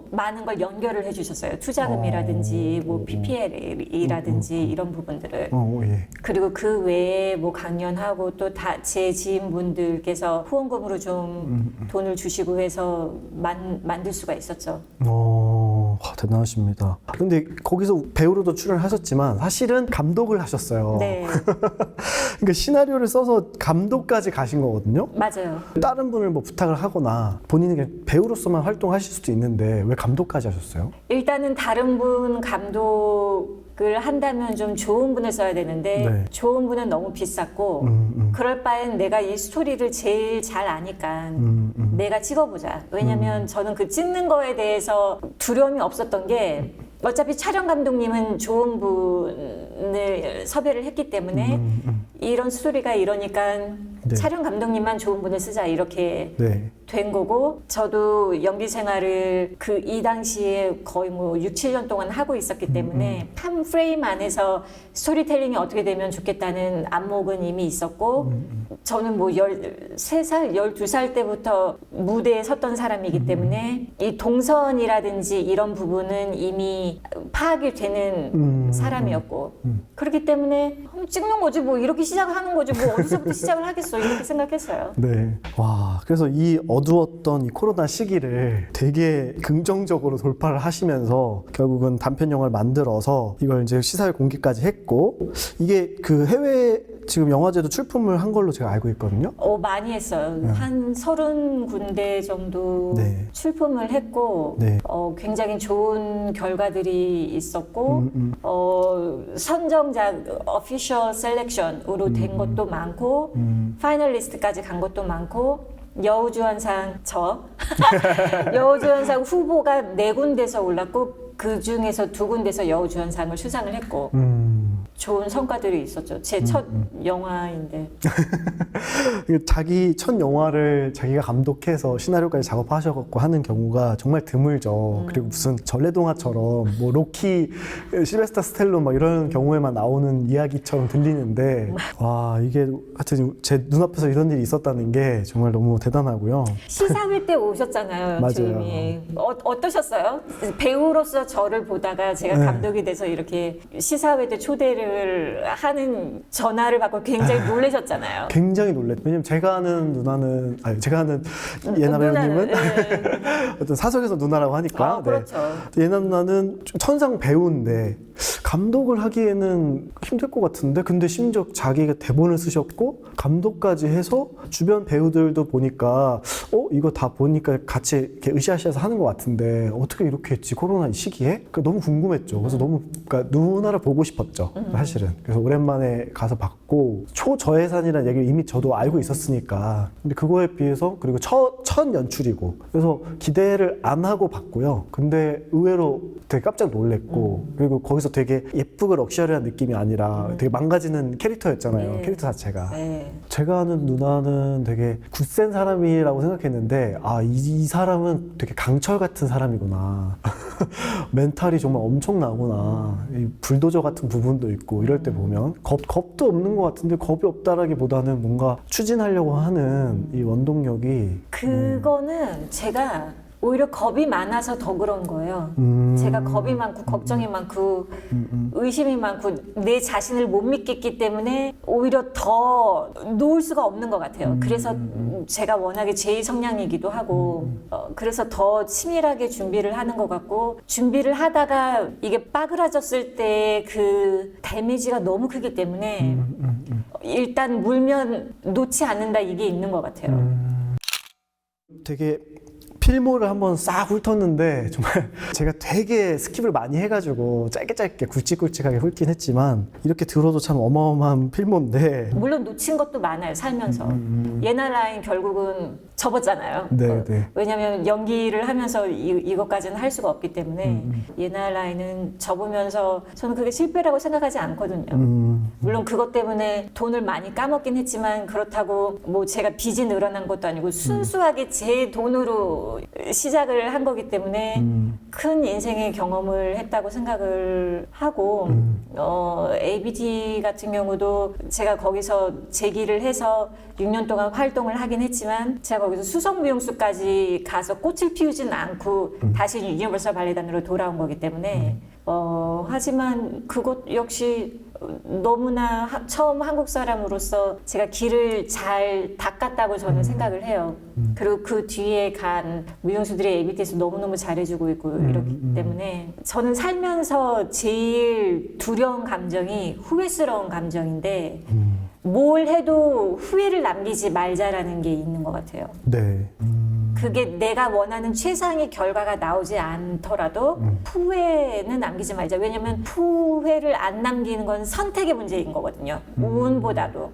많은 걸 연결을 해주셨어요. 투자금이라든지 뭐 PPL이라든지 이런 부분들을. 예. 그리고 그 외에 뭐 강연하고 또 제 지인분들께서 후원금으로 좀 돈을 주시고 해서 만들 수가 있었죠. 대단하십니다. 근데 거기서 배우로도 출연하셨지만 사실은 감독을 하셨어요. 네, 그러니까 시나리오를 써서 감독까지 가신 거거든요. 맞아요. 다른 분을 뭐 부탁을 하거나 본인이 그냥 배우로서만 활동하실 수도 있는데 왜 감독까지 하셨어요? 일단은 다른 분 감독을 한다면 좀 좋은 분을 써야 되는데 네. 좋은 분은 너무 비쌌고 그럴 바엔 내가 이 스토리를 제일 잘 아니까 내가 찍어보자. 왜냐면 저는 그 찍는 거에 대해서 두려움이 없었던 게 어차피 촬영 감독님은 좋은 분을 섭외를 했기 때문에 이런 스토리가 이러니까 네. 촬영 감독님만 좋은 분을 쓰자 이렇게 네. 된 거고 저도 연기 생활을 이 당시에 거의 뭐 6, 7년 동안 하고 있었기 때문에 한 프레임 안에서 스토리텔링이 어떻게 되면 좋겠다는 안목은 이미 있었고 저는 뭐 13살, 12살 때부터 무대에 섰던 사람이기 때문에 이 동선이라든지 이런 부분은 이미 파악이 되는 사람이었고 그렇기 때문에 찍는 거지 뭐 이렇게 시작하는 거지 뭐 어디서부터 시작을 하겠어 이렇게 생각했어요. 네. 와, 그래서 이 어두웠던 이 코로나 시기를 되게 긍정적으로 돌파를 하시면서 결국은 단편 영화를 만들어서 이걸 이제 시사회 공개까지 했고 이게 그 해외 지금 영화제도 출품을 한 걸로 제가 알고 있거든요. 많이 했어요. 한 30군데 정도 네. 출품을 했고 네. 굉장히 좋은 결과들이 있었고 선정작 official selection으로 된 것도 많고 파이널리스트까지 간 것도 많고 여우주연상 여우주연상 후보가 4군데서 올랐고 그 중에서 2군데서 여우주연상을 수상을 했고 좋은 성과들이 있었죠. 제 첫 영화인데. 자기 첫 영화를 자기가 감독해서 시나리오까지 작업하셔갖고 하는 경우가 정말 드물죠. 그리고 무슨 전래동화처럼 뭐 로키, 실베스타 스텔론 막 이런 경우에만 나오는 이야기처럼 들리는데 와 이게 하여튼 제 눈앞에서 이런 일이 있었다는 게 정말 너무 대단하고요. 시사회 때 오셨잖아요. 맞아요. 주임이. 어떠셨어요? 배우로서 저를 보다가 제가 네. 감독이 돼서 이렇게 시사회 때 초대를 하는 전화를 받고 굉장히 놀라셨잖아요. 굉장히 놀랬죠. 왜냐면 제가 아는 누나는 제가 아는 예나 배우님은 어떤 사석에서 누나라고 하니까 그렇죠. 예나 누나는 좀 천상 배우인데 감독을 하기에는 힘들 것 같은데 근데 심지어 자기가 대본을 쓰셨고 감독까지 해서 주변 배우들도 보니까 이거 다 보니까 같이 이렇게 으쌰으쌰해서 하는 것 같은데 어떻게 이렇게 했지 코로나 이 시기에? 너무 궁금했죠. 그래서 너무 누나를 보고 싶었죠. 사실은. 그래서 오랜만에 가서 봤고 초저예산이라는 얘기를 이미 저도 알고 있었으니까 근데 그거에 비해서 그리고 첫 연출이고 그래서 기대를 안 하고 봤고요. 근데 의외로 되게 깜짝 놀랬고 그리고 거기서 되게 예쁘고 럭셔리한 느낌이 아니라 되게 망가지는 캐릭터였잖아요. 네. 캐릭터 자체가. 네. 제가 아는 누나는 되게 굳센 사람이라고 생각했는데 이 사람은 되게 강철 같은 사람이구나. 멘탈이 정말 엄청나구나. 이 불도저 같은 부분도 있고 이럴 때 보면 겁도 없는 것 같은데 겁이 없다라기보다는 뭔가 추진하려고 하는 이 원동력이 그거는 제가 오히려 겁이 많아서 더 그런 거예요. 제가 겁이 많고 걱정이 많고 의심이 많고 내 자신을 못 믿겠기 때문에 오히려 더 놓을 수가 없는 것 같아요. 그래서 제가 워낙에 제 성향이기도 하고 그래서 더 치밀하게 준비를 하는 것 같고 준비를 하다가 이게 빠그라졌을 때 그 데미지가 너무 크기 때문에 일단 물면 놓지 않는다 이게 있는 것 같아요. 되게 필모를 한번 싹 훑었는데 정말 제가 되게 스킵을 많이 해가지고 짧게 굵직굵직하게 훑긴 했지만 이렇게 들어도 참 어마어마한 필모인데 물론 놓친 것도 많아요 살면서. 예나 라인 결국은 접었잖아요. 네, 네. 왜냐하면 연기를 하면서 이것까지는 할 수가 없기 때문에 옛날 라인은 접으면서 저는 그게 실패라고 생각하지 않거든요. 물론 그것 때문에 돈을 많이 까먹긴 했지만 그렇다고 뭐 제가 빚이 늘어난 것도 아니고 순수하게 제 돈으로 시작을 한 거기 때문에 큰 인생의 경험을 했다고 생각을 하고 ABD 같은 경우도 제가 거기서 재기를 해서 6년 동안 활동을 하긴 했지만 제가 거기서 수석 미용수까지 가서 꽃을 피우진 않고 다시 유니버설 발레단으로 돌아온 거기 때문에 하지만 그것 역시 너무나 처음 한국 사람으로서 제가 길을 잘 닦았다고 저는 생각을 해요. 그리고 그 뒤에 간 미용수들이 ABT에서 너무너무 잘해주고 있고 이렇기 때문에 저는 살면서 제일 두려운 감정이 후회스러운 감정인데 뭘 해도 후회를 남기지 말자라는 게 있는 것 같아요. 네. 그게 내가 원하는 최상의 결과가 나오지 않더라도 후회는 남기지 말자. 왜냐면 후회를 안 남기는 건 선택의 문제인 거거든요. 운보다도.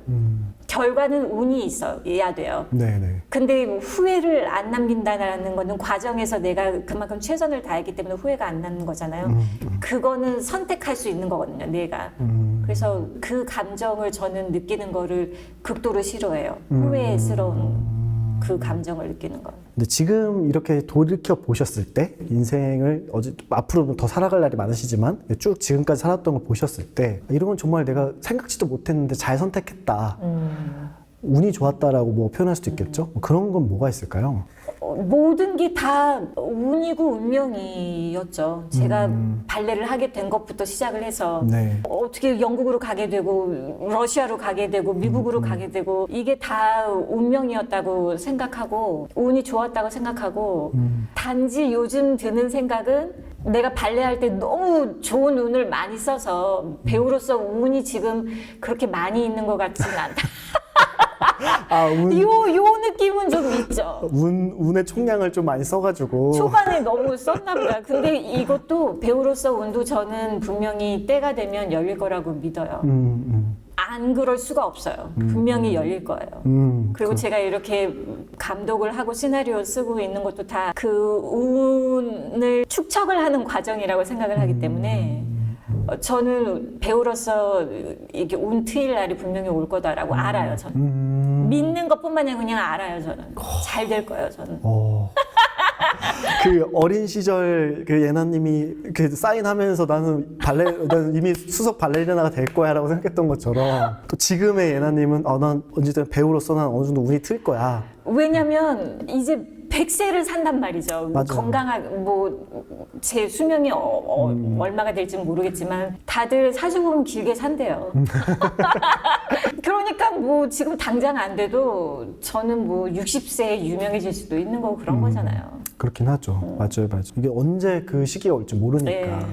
결과는 운이 있어야 돼요. 네네. 근데 후회를 안 남긴다는 거는 과정에서 내가 그만큼 최선을 다했기 때문에 후회가 안 남는 거잖아요. 그거는 선택할 수 있는 거거든요, 내가. 그래서 그 감정을 저는 느끼는 거를 극도로 싫어해요. 후회스러운 그 감정을 느끼는 거. 근데 지금 이렇게 돌이켜 보셨을 때 인생을 앞으로 더 살아갈 날이 많으시지만 쭉 지금까지 살았던 걸 보셨을 때 이런 건 정말 내가 생각지도 못했는데 잘 선택했다. 운이 좋았다라고 뭐 표현할 수도 있겠죠. 뭐 그런 건 뭐가 있을까요? 모든 게 다 운이고 운명이었죠. 제가 발레를 하게 된 것부터 시작을 해서 네. 어떻게 영국으로 가게 되고 러시아로 가게 되고 미국으로 가게 되고 이게 다 운명이었다고 생각하고 운이 좋았다고 생각하고 단지 요즘 드는 생각은 내가 발레할 때 너무 좋은 운을 많이 써서 배우로서 운이 지금 그렇게 많이 있는 것 같지는 않다. 요 느낌은 좀 있죠. 운의 총량을 좀 많이 써가지고. 초반에 너무 썼나 보다. 근데 이것도 배우로서 운도 저는 분명히 때가 되면 열릴 거라고 믿어요. 안 그럴 수가 없어요. 분명히 열릴 거예요. 그리고 제가 이렇게 감독을 하고 시나리오 쓰고 있는 것도 다 그 운을 축적을 하는 과정이라고 생각을 하기 때문에 저는 배우로서 이게 운 트일 날이 분명히 올 거다라고 알아요. 저는 믿는 것뿐만이 아니라 그냥 알아요. 저는 잘 될 거예요. 저는. 그 어린 시절 그 예나님이 그 사인하면서 나는 이미 수석 발레리나가 될 거야라고 생각했던 것처럼 또 지금의 예나님은 난 언제든 배우로서 난 어느 정도 운이 틀 거야. 왜냐면 이제 100세를 산단 말이죠. 맞아요. 건강하게 제 수명이 얼마가 될지는 모르겠지만 다들 사주보면 길게 산대요. 그러니까 뭐 지금 당장 안 돼도 저는 뭐 60세에 유명해질 수도 있는 거고 그런 거잖아요. 그렇긴 하죠. 맞아요. 이게 언제 그 시기가 올지 모르니까. 네.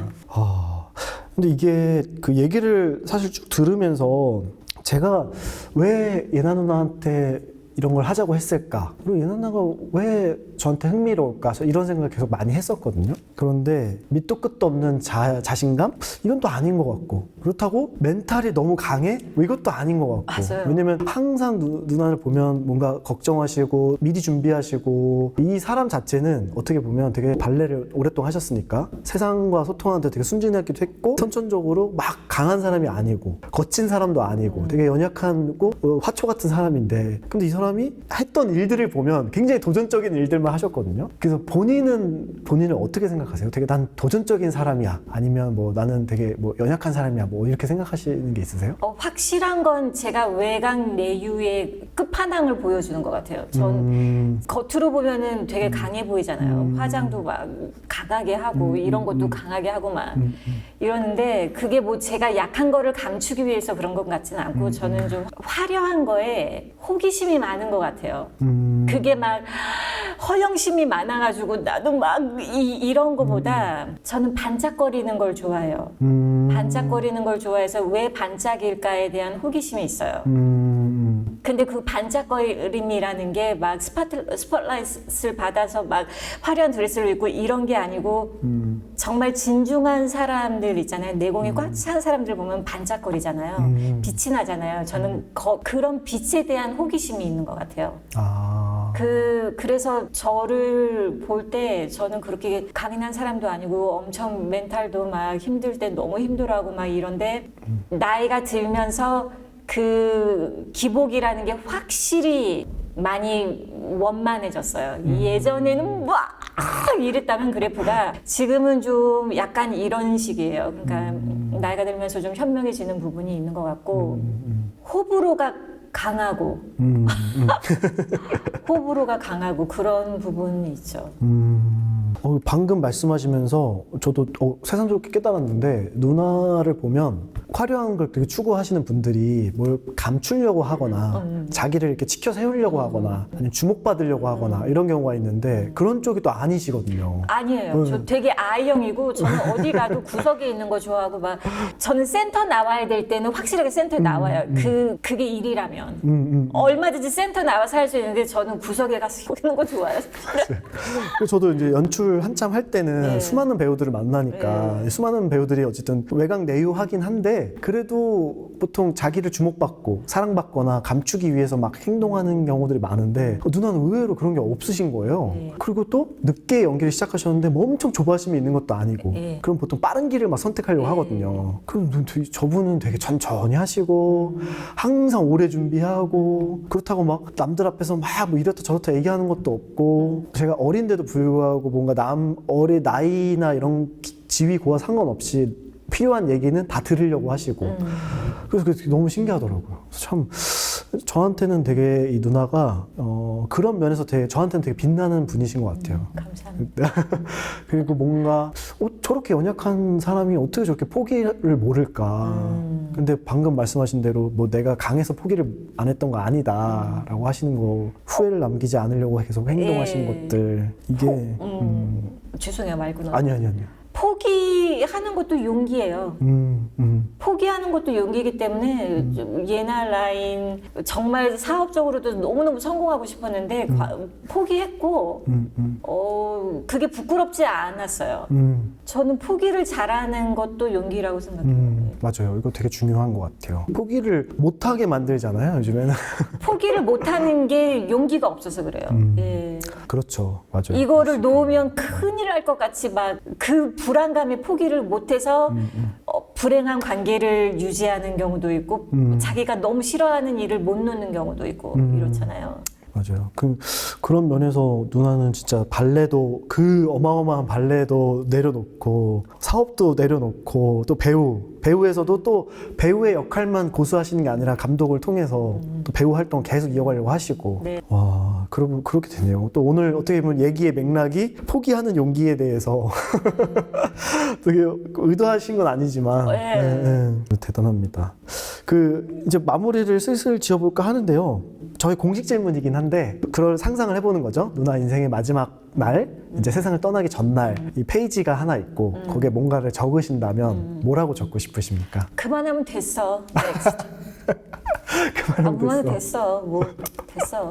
근데 이게 그 얘기를 사실 쭉 들으면서 제가 왜 예나 누나한테 이런 걸 하자고 했을까? 그리고 예나 누나가 왜 저한테 흥미로울까? 이런 생각을 계속 많이 했었거든요. 그런데 밑도 끝도 없는 자신감? 이건 또 아닌 것 같고. 그렇다고 멘탈이 너무 강해? 뭐 이것도 아닌 것 같고. 맞아요. 왜냐면 항상 누나를 보면 뭔가 걱정하시고 미리 준비하시고 이 사람 자체는 어떻게 보면 되게 발레를 오랫동안 하셨으니까 세상과 소통하는데 되게 순진하기도 했고 선천적으로 막 강한 사람이 아니고 거친 사람도 아니고 되게 연약하고 화초 같은 사람인데 근데 이 사람이 했던 일들을 보면 굉장히 도전적인 일들만 하셨거든요. 그래서 본인을 어떻게 생각하세요? 되게 난 도전적인 사람이야 아니면 뭐 나는 되게 뭐 연약한 사람이야 뭐 이렇게 생각하시는 게 있으세요? 확실한 건 제가 외강 내유의 끝판왕을 보여주는 것 같아요. 전 겉으로 보면은 되게 강해 보이잖아요. 화장도 막 강하게 하고 이런 것도 강하게 하고 막 이러는데 그게 뭐 제가 약한 거를 감추기 위해서 그런 것 같지는 않고 저는 좀 화려한 거에 호기심이 많은 것 같아요. 그게 막 허영심이 많아가지고 나도 막 이런 거보다 저는 반짝거리는 걸 좋아해요. 반짝거리는 걸 좋아해서 왜 반짝일까에 대한 호기심이 있어요. 근데 그 반짝거림이라는 게 막 스포트라이트를 받아서 막 화려한 드레스를 입고 이런 게 아니고 정말 진중한 사람들 있잖아요. 내공이 꽉 찬 사람들 보면 반짝거리잖아요. 빛이 나잖아요. 저는 그런 빛에 대한 호기심이 있는 것 같아요. 그래서 저를 볼 때 저는 그렇게 강인한 사람도 아니고 엄청 멘탈도 막 힘들 때 너무 힘들어하고 막 이런데 나이가 들면서 그 기복이라는 게 확실히 많이 원만해졌어요. 예전에는 막 이랬다면 그래프가 지금은 좀 약간 이런 식이에요. 그러니까 나이가 들면서 좀 현명해지는 부분이 있는 것 같고 호불호가 강하고 호불호가 강하고 그런 부분이 있죠. 방금 말씀하시면서 저도 새삼스럽게 깨달았는데 누나를 보면 화려한 걸 되게 추구하시는 분들이 뭘 감추려고 하거나 자기를 이렇게 치켜 세우려고 하거나 아니면 주목받으려고 하거나 이런 경우가 있는데 그런 쪽이 또 아니시거든요. 아니에요. 저 되게 I형이고 저는 어디 가도 구석에 있는 거 좋아하고 막 저는 센터 나와야 될 때는 확실하게 센터에 나와요. 그게 일이라면 얼마든지 센터 나와서 할 수 있는데 저는 구석에 가서 있는 거 좋아해요. 그래서 저도 이제 연출 한참 할 때는 네. 수많은 배우들을 만나니까 수많은 배우들이 어쨌든 외곽 내유하긴 한데 그래도 보통 자기를 주목받고 사랑받거나 감추기 위해서 막 행동하는 경우들이 많은데 누나는 의외로 그런 게 없으신 거예요. 네. 그리고 또 늦게 연기를 시작하셨는데 뭐 엄청 조바심이 있는 것도 아니고 네. 그럼 보통 빠른 길을 막 선택하려고 네. 하거든요. 그럼 저분은 되게 천천히 하시고 항상 오래 준비하고 그렇다고 막 남들 앞에서 막 뭐 이렇다 저렇다 얘기하는 것도 없고 제가 어린데도 불구하고 뭔가 어린 나이나 이런 지위 고와 상관없이 필요한 얘기는 다 들으려고 하시고 그래서 그게 너무 신기하더라고요. 그래서 참 저한테는 되게 이 누나가 그런 면에서 저한테는 되게 빛나는 분이신 것 같아요. 감사합니다. 그리고 뭔가 저렇게 연약한 사람이 어떻게 저렇게 포기를 모를까. 근데 방금 말씀하신 대로 뭐 내가 강해서 포기를 안 했던 거 아니다라고 하시는 거 후회를 남기지 않으려고 계속 행동하시는 것들 이게 죄송해요 말 끊어. 아니요. 포기하는 것도 용기예요. 포기하는 것도 용기이기 때문에 좀 옛날 라인 정말 사업적으로도 너무너무 성공하고 싶었는데 포기했고 그게 부끄럽지 않았어요. 저는 포기를 잘하는 것도 용기라고 생각해요. 맞아요. 이거 되게 중요한 것 같아요. 포기를 못하게 만들잖아요, 요즘에는. 포기를 못하는 게 용기가 없어서 그래요. 예. 그렇죠. 맞아요. 이거를 놓으면 큰일 날 것 같이 막 그 불안감에 포기를 못해서 불행한 관계를 유지하는 경우도 있고 자기가 너무 싫어하는 일을 못 놓는 경우도 있고 이렇잖아요. 맞아요. 그런 면에서 누나는 진짜 발레도 그 어마어마한 발레도 내려놓고 사업도 내려놓고 또 배우에서도 또 배우의 역할만 고수하시는 게 아니라 감독을 통해서 또 배우 활동 계속 이어가려고 하시고 네. 와 그렇게 되네요. 또 오늘 어떻게 보면 얘기의 맥락이 포기하는 용기에 대해서 되게 의도하신 건 아니지만 네. 대단합니다. 이제 마무리를 슬슬 지어볼까 하는데요. 저희 공식 질문이긴 한데 그럴 상상을 해보는 거죠. 누나 인생의 마지막 날 이제 세상을 떠나기 전날 이 페이지가 하나 있고 거기에 뭔가를 적으신다면 뭐라고 적고 싶으십니까? 그만하면 됐어. 그만하면 됐어. 뭐 됐어.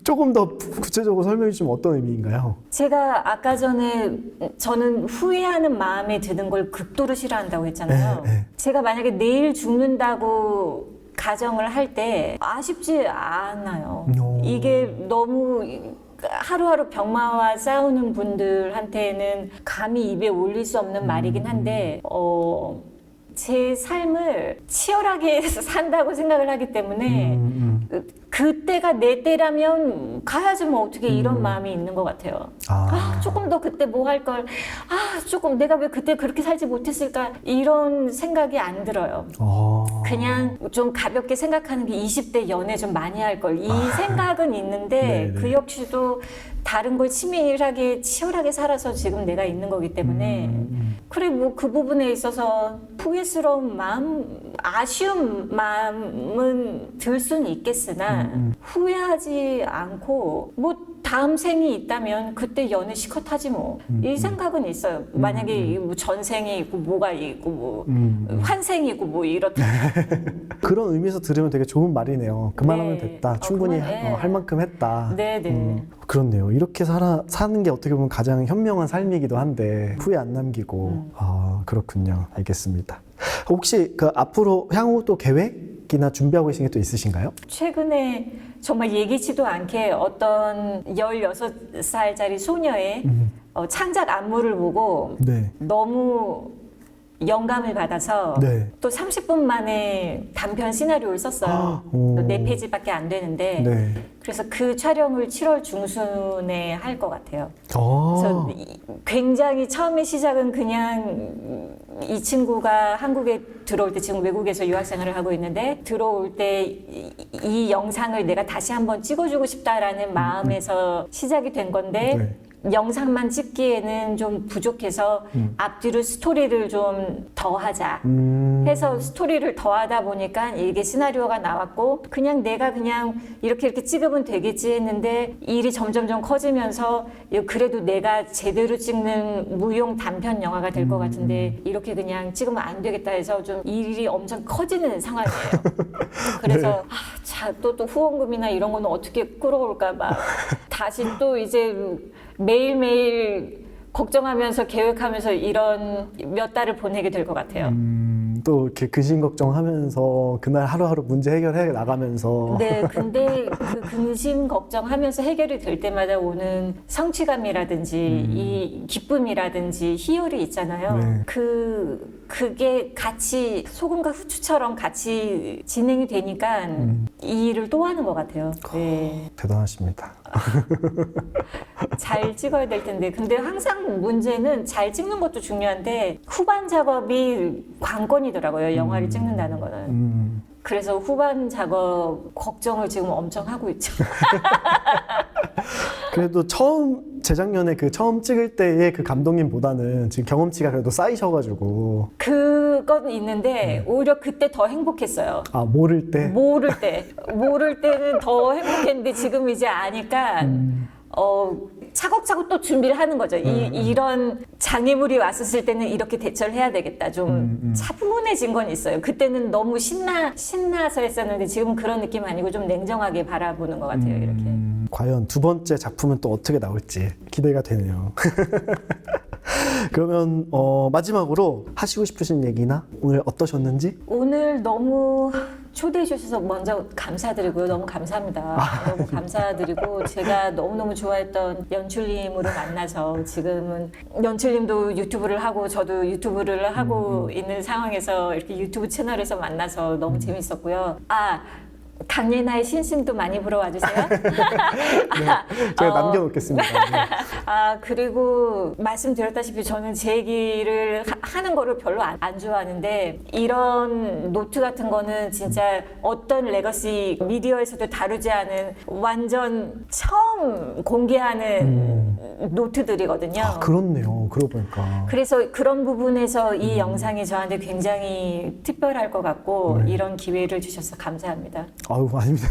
조금 더 구체적으로 설명해 주시면 어떤 의미인가요? 제가 아까 전에 저는 후회하는 마음에 드는 걸 극도로 싫어한다고 했잖아요. 네. 제가 만약에 내일 죽는다고 가정을 할 때 아쉽지 않아요. 이게 너무 하루하루 병마와 싸우는 분들한테는 감히 입에 올릴 수 없는 말이긴 한데 제 삶을 치열하게 산다고 생각을 하기 때문에 그때가 내 때라면 가야지 뭐 어떻게 이런 마음이 있는 것 같아요. 조금 더 그때 뭐 할 걸, 조금 내가 왜 그때 그렇게 살지 못했을까 이런 생각이 안 들어요. 그냥 좀 가볍게 생각하는 게 20대 연애 좀 많이 할 걸 이 생각은 있는데 네네. 그 역시도 다른 걸 치밀하게 치열하게 살아서 지금 내가 있는 거기 때문에 그래 뭐 그 부분에 있어서 후회스러운 마음, 아쉬운 마음은 들 수는 있겠으나 후회하지 않고 뭐 다음 생이 있다면 그때 연애 시컷 하지 뭐 이 생각은 있어요. 만약에 뭐 전생이 있고 뭐가 있고 뭐 환생이 있고 뭐 이렇다. 그런 의미에서 들으면 되게 좋은 말이네요. 그만하면 네. 됐다. 충분히 할 만큼 했다. 네네. 그렇네요. 이렇게 사는 게 어떻게 보면 가장 현명한 삶이기도 한데 후회 안 남기고 그렇군요. 알겠습니다. 혹시 앞으로 향후 또 계획이나 준비하고 계신 게 또 있으신가요? 최근에 정말 예기치도 않게 어떤 16살짜리 소녀의 창작 안무를 보고 네. 너무 영감을 받아서 네. 또 30분 만에 단편 시나리오를 썼어요. 오. 4페이지밖에 안 되는데 네. 그래서 그 촬영을 7월 중순에 할 것 같아요. 아. 그래서 굉장히 처음에 시작은 그냥 이 친구가 한국에 들어올 때 지금 외국에서 유학생활을 하고 있는데 들어올 때 이 영상을 내가 다시 한번 찍어주고 싶다라는 마음에서 시작이 된 건데 네. 영상만 찍기에는 좀 부족해서 앞뒤로 스토리를 좀 더하자 해서 스토리를 더하다 보니까 이게 시나리오가 나왔고 그냥 내가 그냥 이렇게 찍으면 되겠지 했는데 일이 점점점 커지면서 그래도 내가 제대로 찍는 무용 단편 영화가 될 것 같은데 이렇게 그냥 찍으면 안 되겠다 해서 좀 일이 엄청 커지는 상황이에요. 그래서 또 후원금이나 이런 거는 어떻게 끌어올까 막 다시 또 이제 매일매일 걱정하면서 계획하면서 이런 몇 달을 보내게 될 것 같아요. 또 이렇게 근심 걱정하면서 그날 하루하루 문제 해결해 나가면서 네, 근데 그 근심 걱정하면서 해결이 될 때마다 오는 성취감이라든지 이 기쁨이라든지 희열이 있잖아요. 네. 그게 같이 소금과 후추처럼 같이 진행이 되니까 이 일을 또 하는 것 같아요. 네. 대단하십니다. 잘 찍어야 될 텐데 근데 항상 문제는 잘 찍는 것도 중요한데 후반 작업이 관건이더라고요. 영화를 찍는다는 거는. 그래서 후반 작업 걱정을 지금 엄청 하고 있죠. 그래도 재작년에 그 처음 찍을 때의 그 감독님보다는 지금 경험치가 그래도 쌓이셔가지고 그건 있는데 오히려 그때 더 행복했어요. 아 모를 때 모를 때는 더 행복했는데 지금 이제 아니까 차곡차곡 또 준비를 하는 거죠. 이런 장애물이 왔었을 때는 이렇게 대처를 해야 되겠다. 좀 차분해진 건 있어요. 그때는 너무 신나서 했었는데 지금 그런 느낌 아니고 좀 냉정하게 바라보는 것 같아요. 이렇게. 과연 두 번째 작품은 또 어떻게 나올지 기대가 되네요. 그러면 마지막으로 하시고 싶으신 얘기나 오늘 어떠셨는지? 오늘 너무 초대해 주셔서 먼저 감사드리고요. 너무 감사합니다. 너무 감사드리고 제가 너무너무 좋아했던 연출님으로 만나서 지금은 연출님도 유튜브를 하고 저도 유튜브를 하고 있는 상황에서 이렇게 유튜브 채널에서 만나서 너무 재밌었고요. 강예나의 신심도 많이 보러 와주세요. 제가 남겨놓겠습니다. 네. 그리고 말씀드렸다시피 저는 제 얘기를 하는 거를 별로 안 좋아하는데 이런 노트 같은 거는 진짜 어떤 레거시 미디어에서도 다루지 않은 완전 처음 공개하는 노트들이거든요. 그렇네요. 그러고 보니까. 그래서 그런 부분에서 이 영상이 저한테 굉장히 특별할 것 같고 이런 기회를 주셔서 감사합니다. 아유, 아닙니다.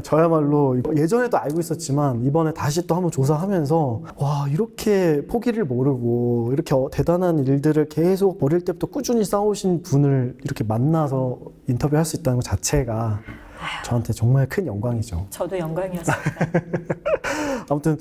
저야말로 예전에도 알고 있었지만 이번에 다시 또 한번 조사하면서 와, 이렇게 포기를 모르고 이렇게 대단한 일들을 계속 어릴 때부터 꾸준히 쌓으신 분을 이렇게 만나서 인터뷰할 수 있다는 것 자체가 저한테 정말 큰 영광이죠. 저도 영광이었습니다. 아무튼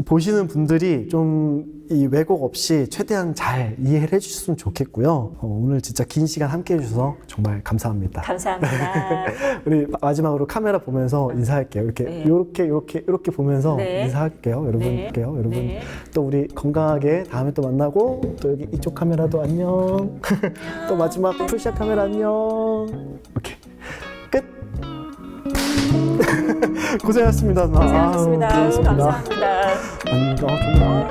보시는 분들이 좀 이 왜곡 없이 최대한 잘 이해를 해주셨으면 좋겠고요. 오늘 진짜 긴 시간 함께 해주셔서 정말 감사합니다. 감사합니다. 우리 마지막으로 카메라 보면서 인사할게요. 이렇게 보면서 인사할게요. 여러분. 네. 또 우리 건강하게 다음에 또 만나고 또 여기 이쪽 카메라도 안녕. 또 마지막 풀샷 카메라 안녕. 오케이. 끝. 고생하셨습니다. 고생하셨습니다. 고생하셨습니다. 감사합니다. 정말.